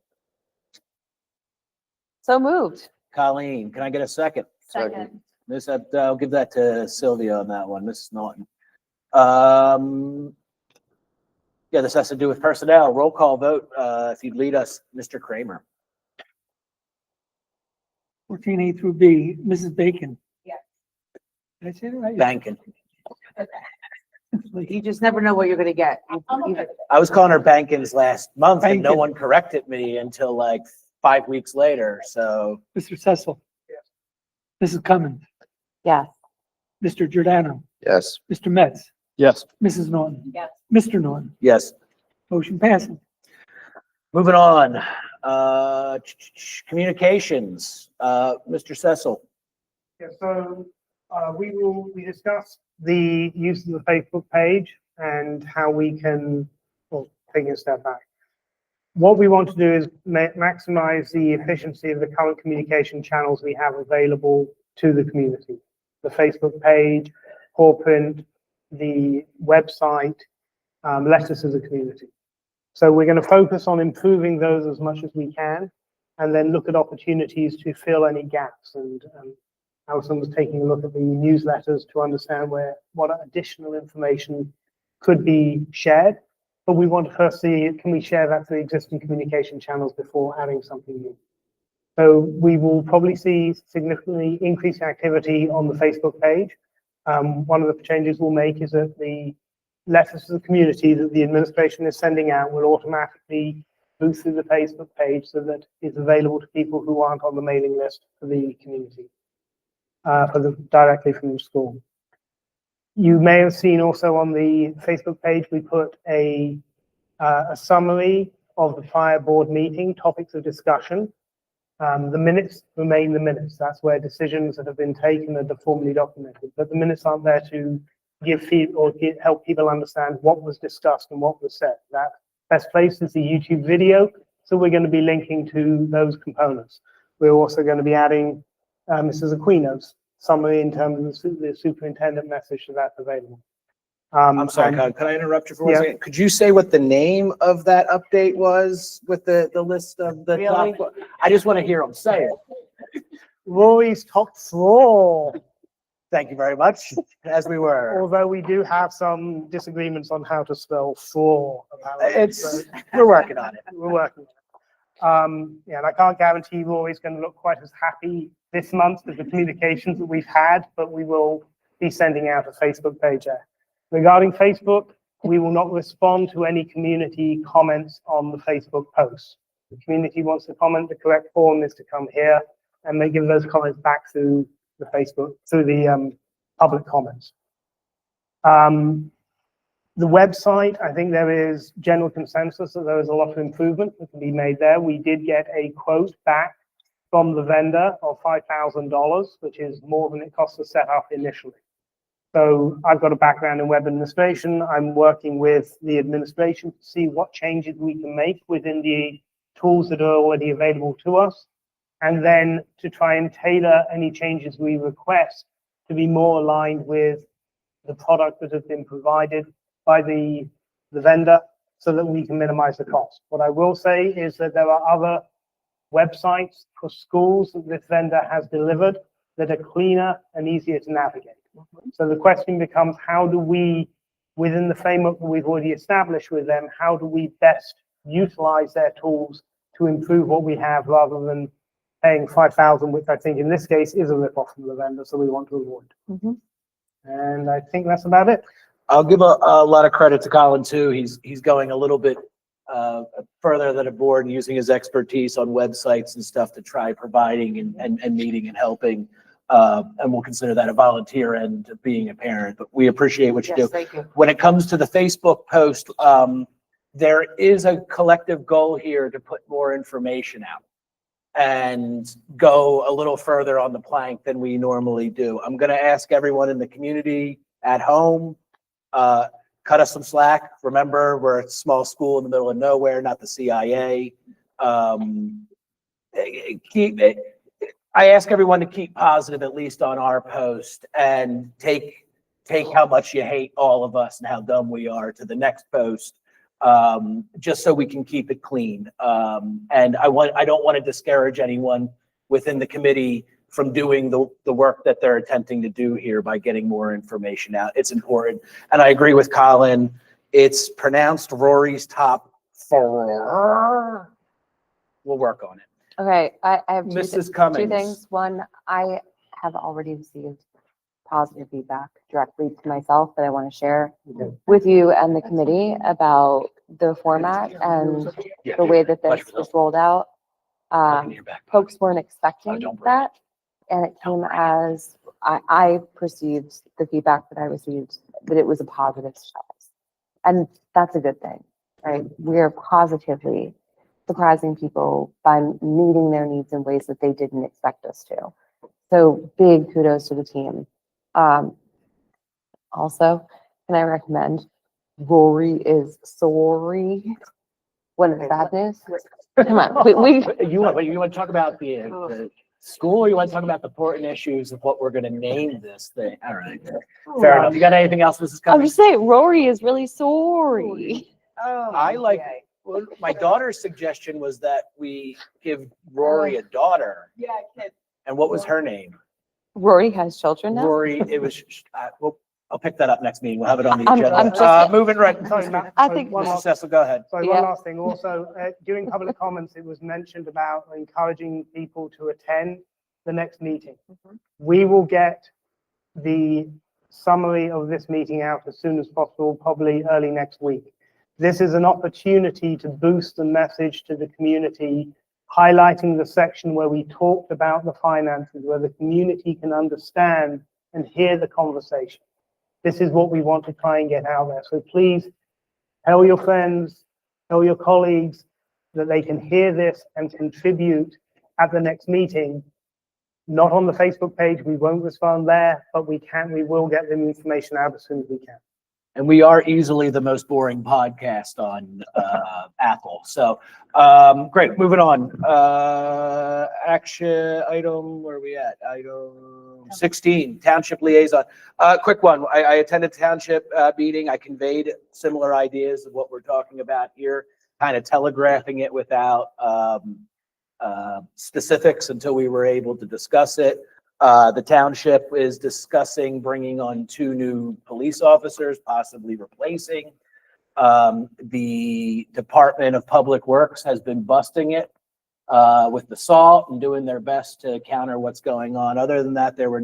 So moved. Colleen, can I get a second? Second. Miss, I'll give that to Sylvia on that one, Mrs. Norton. Yeah, this has to do with personnel. Roll call vote. If you'd lead us, Mr. Kramer. 14A through B, Mrs. Bacon. Yes. Did I say it right? Bankin. You just never know what you're gonna get. I was calling her Bankins last month and no Bankin. one corrected me until like 5 weeks later, so. Mr. Cecil. Mrs. Cummins, Yes. Mr. Giordano, Yes, Mr. Metz, Yes. Mrs. Norton. Yes. Mr. Norton, Yes. motion passes. Moving on, communications, Mr. Cecil. Yeah, so, we discussed the use of the Facebook page and how we can, well, taking a step back. What we want to do is maximize the efficiency of the current communication channels we have available to the community. The Facebook page, core print, the website, letters as a community. So we're going to focus on improving those as much as we can, and then look at opportunities to fill any gaps. And Alison was taking a look at the newsletters to understand what additional information could be shared. But we want to first see, can we share that through existing communication channels before adding something new? So we will probably see significantly increased activity on the Facebook page. One of the changes we'll make is that the letters to the community that the administration is sending out will automatically move through the Facebook page so that it's available to people who aren't on the mailing list for the community, directly from the school. You may have seen also on the Facebook page, we put a summary of the prior board meeting, topics of discussion. The minutes remain the minutes. That's where decisions that have been taken are formally documented. But the minutes aren't there to help people understand what was discussed and what was said. That best place is the YouTube video. So we're going to be linking to those components. We're also going to be adding Mrs. Aquino's summary in terms of the superintendent message that's available. I'm sorry, could I interrupt you for 1 Yeah. second? Could you say what the name of that update was with the list of the top? I just want to hear them say it. Rory's top floor. Thank you very much, as we were. Although we do have some disagreements on how to spell floor. apparently. So We're working on it. we're working. Yeah, and I can't guarantee Rory's going to look quite as happy this month with the communications that we've had, but we will be sending out a Facebook page there. Regarding Facebook, we will not respond to any community comments on the Facebook posts. The community wants to comment, the correct form is to come here and they give those comments back through the Facebook, through the public comments. The website, I think there is general consensus that there is a lot of improvement that can be made there. We did get a quote back from the vendor of $5,000, which is more than it cost to set up initially. So I've got a background in web administration. I'm working with the administration to see what changes we can make within the tools that are already available to us, and then to try and tailor any changes we request to be more aligned with the product that has been provided by the vendor so that we can minimize the cost. What I will say is that there are other websites for schools that this vendor has delivered that are cleaner and easier to navigate. So the question becomes, how do we, within the framework that we've already established with them, how do we best utilize their tools to improve what we have rather than paying 5,000, which I think in this case is a rip-off from the vendor, so we want to avoid. And I think that's about it. I'll give a lot of credit to Colin too. He's going a little bit further than a board and using his expertise on websites and stuff to try providing and meeting and helping. And we'll consider that a volunteer and being a parent, but we appreciate what you do. Thank you. When it comes to the Facebook post, there is a collective goal here to put more information out and go a little further on the plank than we normally do. I'm going to ask everyone in the community at home, cut us some slack. Remember, we're a small school in the middle of nowhere, not the CIA. I ask everyone to keep positive, at least on our post, and take how much you hate all of us and how dumb we are to the next post, just so we can keep it clean. And I don't want to discourage anyone within the committee from doing the work that they're attempting to do here by getting more information out. It's important. And I agree with Colin. It's pronounced Rory's top 4. We'll work on it. Okay, I have Mrs. two Cummings. things. One, I have already received positive feedback directly to myself that I want to share with you and the committee about the format and the way that this is rolled out. Folks weren't expecting that, and it came as I perceived the feedback that I received, that it was a positive surprise. And that's a good thing, right? We're positively surprising people by meeting their needs in ways that they didn't expect us to. So big kudos to the team. Also, can I recommend Rory is sorry when it's bad news? Come on, You want to talk about the school, or you want to talk about the important issues of what we're going to name this thing? All right, fair enough. You got anything else, Mrs. I'm Cummings? just saying, Rory is really sorry. I like, well, my daughter's suggestion was that we give Rory a daughter. Yeah, kids. And what was her name? Rory has children now? Rory, it was, well, I'll pick that up next meeting. We'll have it on the I'm agenda. just- Moving right. Sorry, Matt. I Sorry, think- one Mrs. last- Cecil, go ahead. Sorry, Yeah. one last thing. Also, during public comments, it was mentioned about encouraging people to attend the next meeting. We will get the summary of this meeting out as soon as possible, probably early next week. This is an opportunity to boost the message to the community, highlighting the section where we talked about the finances, where the community can understand and hear the conversation. This is what we want to try and get out there. So please tell your friends, tell your colleagues that they can hear this and contribute at the next meeting. Not on the Facebook page, we won't respond there, but we will get the information out as soon as we can. And we are easily the most boring podcast on Apple. So, great, moving on. Action item, where are we at? Item 16, Township Liaison. Quick one, I attended Township meeting. I conveyed similar ideas of what we're talking about here, kind of telegraphing it without specifics until we were able to discuss it. The township is discussing bringing on 2 new police officers, possibly replacing. The Department of Public Works has been busting it with the salt and doing their best to counter what's going on. Other than that, there were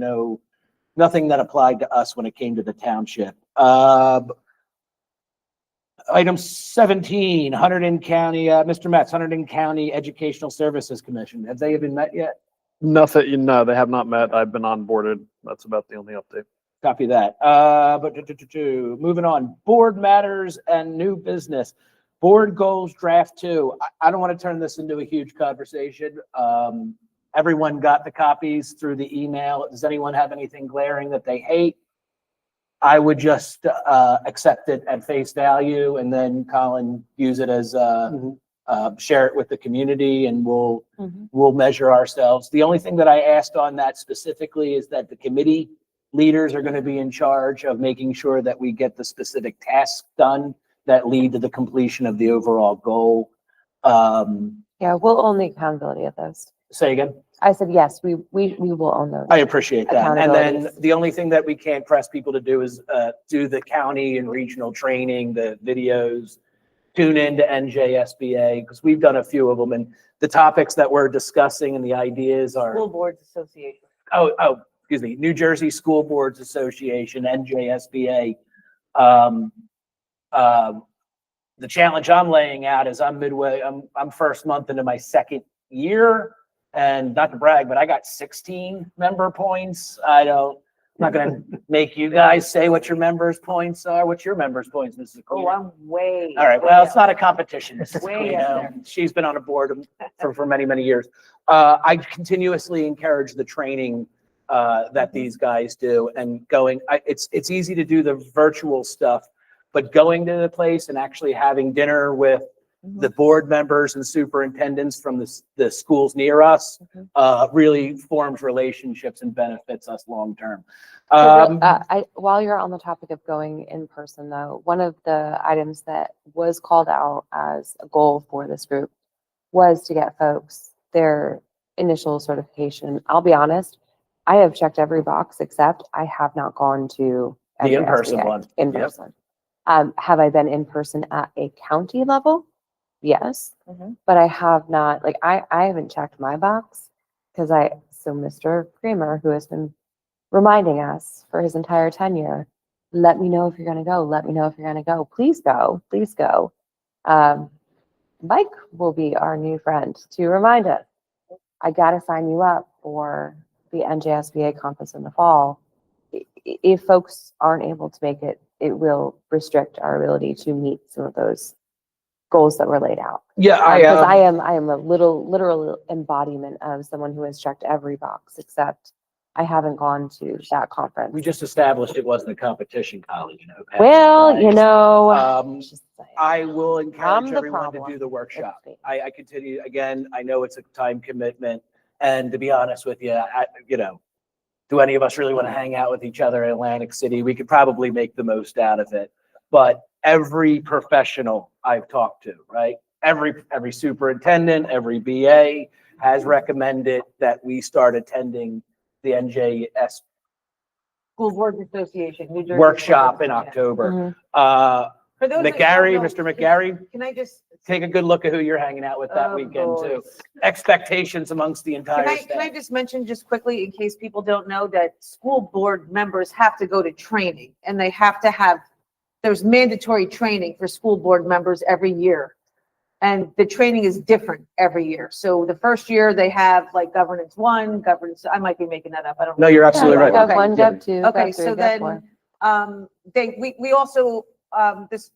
nothing that applied to us when it came to the township. Item 17, Hunterdon County, Mr. Metz, Hunterdon County Educational Services Commission. Have they even met yet? Nothing, no, they have not met. I've been onboarded. That's about the only update. Copy that. Moving on, board matters and new business. Board goals draft 2. I don't want to turn this into a huge conversation. Everyone got the copies through the email. Does anyone have anything glaring that they hate? I would just, accept it at face value and then Colin use it as, share it with the community and we'll measure ourselves. The only thing that I asked on that specifically is that the committee leaders are going to be in charge of making sure that we get the specific tasks done that lead to the completion of the overall goal. Yeah, we'll own the accountability of those. Say again? I said, yes, we will own those. I appreciate that. And then Accountabilities. the only thing that we can't press people to do is do the county and regional training, the videos, tune in to NJSBA, because we've done a few of them. And the topics that we're discussing and the ideas are, School Boards Association. excuse me, New Jersey School Boards Association, NJSBA. The challenge I'm laying out is I'm first month into my second year. And not to brag, but I got 16 member points. I'm not gonna make you guys say what your members' points are. What's your members' points, Mrs. Oh, Aquino? I'm way. All right, well, it's not a competition, Mrs. Way up there. Aquino. She's been on a board for many, many years. I continuously encourage the training that these guys do and it's easy to do the virtual stuff, but going to the place and actually having dinner with the board members and superintendents from the schools near us really forms relationships and benefits us long-term. While you're on the topic of going in person though, one of the items that was called out as a goal for this group was to get folks their initial certification. I'll be honest, I have checked every box except I have not gone to The in-person NJSBA one. in Yep. person. Have I been in person at a county level? Yes, Mhm. but I have not, like, I haven't checked my box because so Mr. Kramer, who has been reminding us for his entire tenure, let me know if you're going to go. Let me know if you're going to go. Please go. Please go. Mike will be our new friend to remind us. I got to sign you up for the NJSBA conference in the fall. If folks aren't able to make it, it will restrict our ability to meet some of those goals that were laid out. Yeah, Because I am a literal embodiment of someone who has checked every box, except I haven't gone to that conference. we just established it wasn't a competition, Colin, Well, you know, just saying. I will I'm encourage the everyone to problem. do the workshop. It's me. I continue, again, I know it's a time commitment, and to be honest with you, do any of us really want to hang out with each other in Atlantic City? We could probably make the most out of it. But every professional I've talked to, right? Every superintendent, every BA has recommended that we start attending the NJS School Boards Association, New Jersey. workshop in School Boards. October. For those that McGarry, don't know, Mr. McGarry, Can I just? take a good look at who you're hanging out with that Oh, weekend too. boy. Expectations amongst the Can entire I staff. just mention just quickly, in case people don't know, that school board members have to go to training and they have to have, there's mandatory training for school board members every year. And the training is different every year. So the first year they have like governance 1, governance, I might be making that up. I don't know. No, you're absolutely right. Gov Okay. 1, Gov 2, Okay, Gov 3, so Gov 4. then, we also, this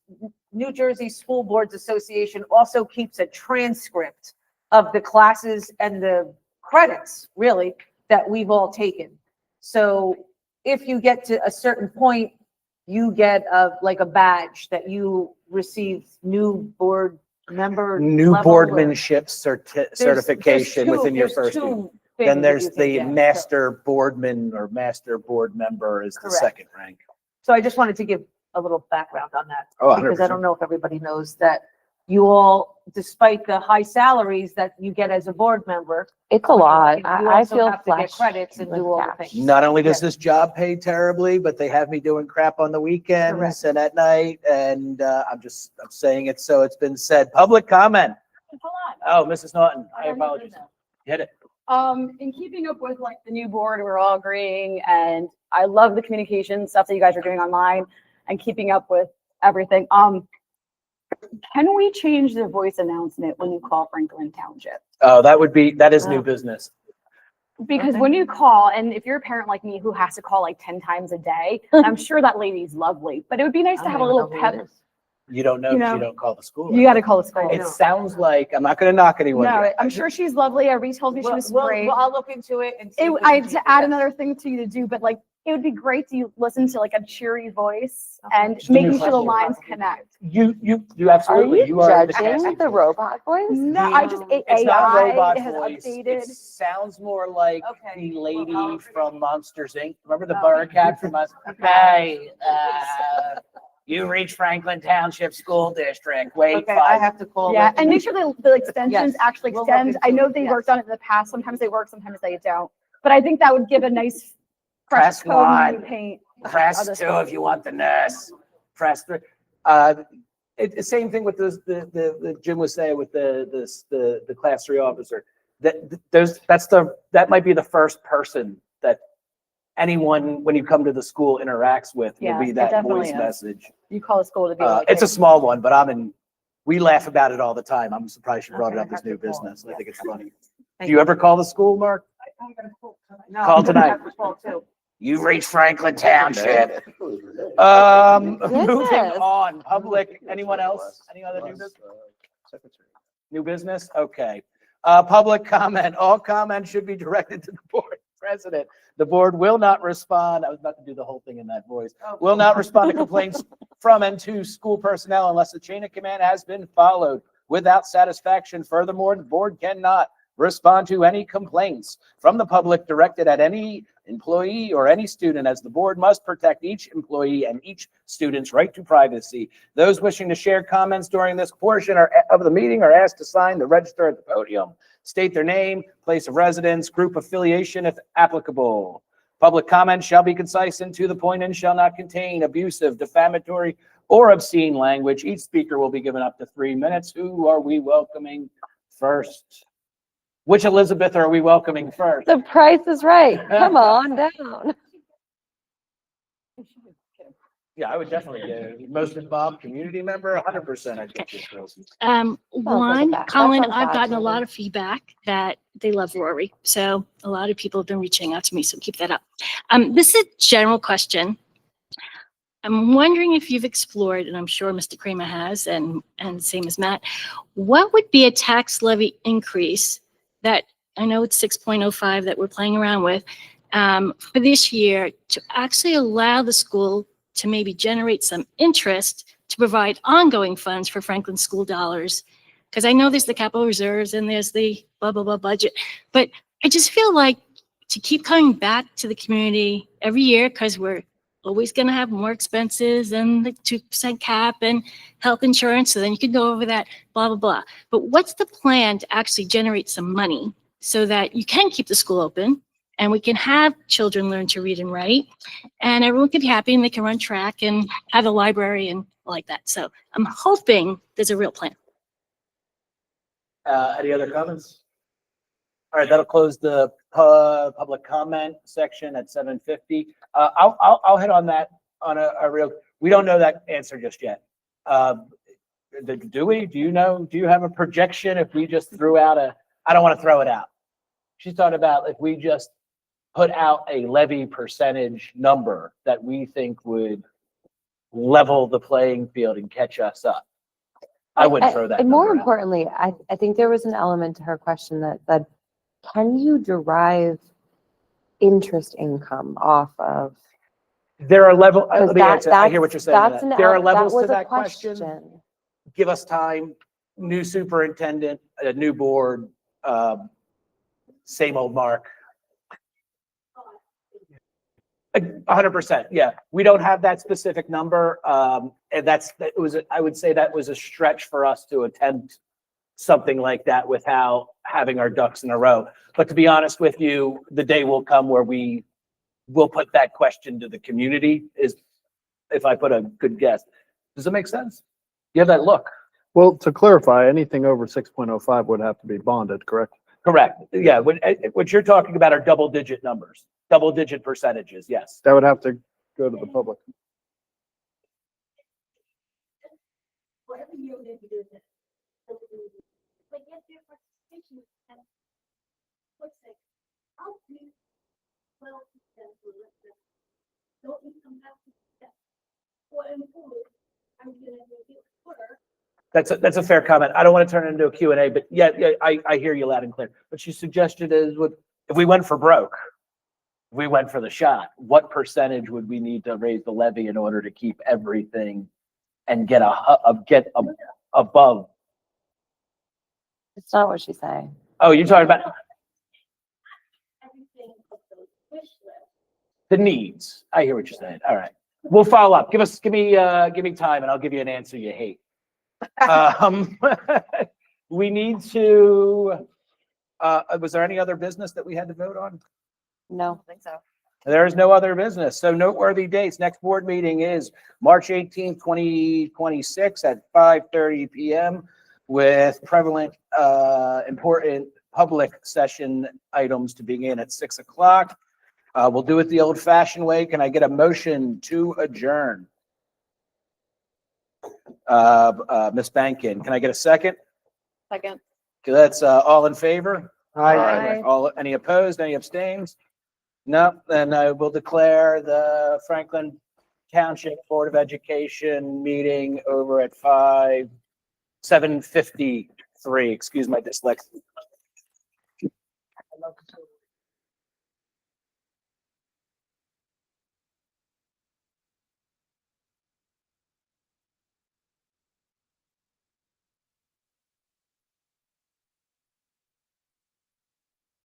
New Jersey School Boards Association also keeps a transcript of the classes and the credits, really, that we've all taken. So if you get to a certain point, you get like a badge that you receive new board member. New level or- boardmanship There's certification two- within your there's first year. two Then things that there's you can the get. master boardman or master board member is the Correct. second rank. So I just wanted to give a little background on that. Oh, Because I 100%. don't know if everybody knows that you all, despite the high salaries that you get as a board member. It's a lot. you I also feel have to get flushed credits and with do all the cash. things. Not only does Yeah. this job pay terribly, but they have me doing crap on the weekends Correct. and at night. And I'm saying it so it's been said. Public comment. Hold Oh, Mrs. Norton, I on. apologize. Hit it. In keeping up with like the new board, we're all agreeing, and I love the communication stuff that you guys are doing online and keeping up with everything. Can we change the voice announcement when you call Franklin Township? Oh, that is new Oh. business. Because when you call, and if you're a parent like me who has to call like 10 times a day, I'm sure that lady's lovely, but it would be nice to have a little pep. You don't know You because know, you don't call the school. You got to call the school. It sounds like, I'm not going to knock anyone. No, here. I'm sure she's lovely. Everybody told me she was great. I'll look into it and. see if we I can had change to it. add Yes. another thing to you to do, but like, it would be great to listen to like a cheery voice and Just a new making sure the question. lines connect. You Are absolutely, you are the judging casting the voice. robot voice? No, I just, It's not a AI robot has voice. It updated. sounds more like Okay. the lady from Monsters Inc. Remember the Oh. Burger Cat from us? Hey, you reach Franklin Township School District. Wait Okay, I 5 have to call. Yeah, them. and make sure the extensions Yes, actually we'll look extend. I into know it, they yes. worked on it in the past. Sometimes they work, sometimes they don't. But I think that would give a nice fresh Press coat and one. new paint. Press Other 2 stuff. if you want the nurse. Press 3. It's same thing with the Jim was saying with the class 3 officer. That might be the first person that anyone, when you come to the school, interacts with, will Yeah, be it that definitely voice is. message. You call the school to be like. It's a hey, small one, but we laugh about it all the time. I'm surprised you brought it Okay, up I as have to new call it, business. I yeah. think it's funny. Thank Do you ever call the school, Mark? No, Call I tonight. have to call too. You've reached Franklin Township. Moving Goodness. on, public, anyone else? Any other new business? New business? Okay. Public comment. All comments should be directed to the board president. The board will not respond. I was about to do the whole thing in that voice. Will not respond to complaints from and to school personnel unless the chain of command has been followed without satisfaction. Furthermore, the board cannot respond to any complaints from the public directed at any employee or any student, as the board must protect each employee and each student's right to privacy. Those wishing to share comments during this portion of the meeting are asked to sign the register at the podium. State their name, place of residence, group affiliation if applicable. Public comment shall be concise and to the point and shall not contain abusive, defamatory, or obscene language. Each speaker will be given up to 3 minutes. Who are we welcoming first? Which Elizabeth are we welcoming first? The price is right. Come on down. Yeah, I would definitely get most involved community member, 100%. I'd get this person. like One, that Colin, sounds I've gotten a fascinating. lot of feedback that they love Rory. So a lot of people have been reaching out to me, so keep that up. This is a general question. I'm wondering if you've explored, and I'm sure Mr. Kramer has, and same as Matt, what would be a tax levy increase that, I know it's 6.05 that we're playing around with, for this year to actually allow the school to maybe generate some interest to provide ongoing funds for Franklin school dollars? Because I know there's the capital reserves and there's the blah, blah, blah budget, but I just feel like to keep coming back to the community every year, because we're always going to have more expenses and the 2% cap and health insurance. So then you can go over that, blah, blah, blah. But what's the plan to actually generate some money so that you can keep the school open and we can have children learn to read and write and everyone can be happy and they can run track and have a library and like that. So I'm hoping there's a real plan. Any other comments? All right, that'll close the public comment section at 7:50. I'll hit on that on a real, we don't know that answer just yet. Do we? Do you know? Do you have a projection if we just threw out I don't want to throw it out. She's talking about if we just put out a levy percentage number that we think would level the playing field and catch us up. I wouldn't throw that And more number out. importantly, I think there was an element to her question that said, can you derive interest income off of? There are levels, Because let me answer, I hear what you're saying. to that. There are levels to was a that question. Give us time, new superintendent, a new board, same old Mark. 100%, yeah. We don't have that specific number. And I would say that was a stretch for us to attempt something like that without having our ducks in a row. But to be honest with you, the day will come where we will put that question to the community, is if I put a good guess. Does it make sense? You have that look. Well, to clarify, anything over 6.05 would have to be bonded, correct? Correct. Yeah, what you're talking about are double-digit numbers, double-digit percentages, yes. That would have to go to the public. That's a fair comment. I don't want to turn it into a Q&A, but yeah, I hear you loud and clear. But your suggestion is, if we went for broke, we went for the shot, what percentage would we need to raise the levy in order to keep everything and get above? It's not what she's saying. Oh, you're talking about the needs. I hear what you're saying. All right. We'll follow up. Give me time and I'll give you an answer you hate. We need to, was there any other business that we had to vote on? No. I think so. There is no other business. So noteworthy dates. Next board meeting is March 18th, 2026 at 5:30 PM with prevalent, important public session items to begin at 6 o'clock. We'll do it the old fashioned way. Can I get a motion to adjourn? Ms. Bankin, can I get a second? Second. Okay, that's, all in favor? Aye. All, any opposed, any abstains? No, then I will declare the Franklin Township Board of Education meeting over at 7:53. Excuse my dyslexia.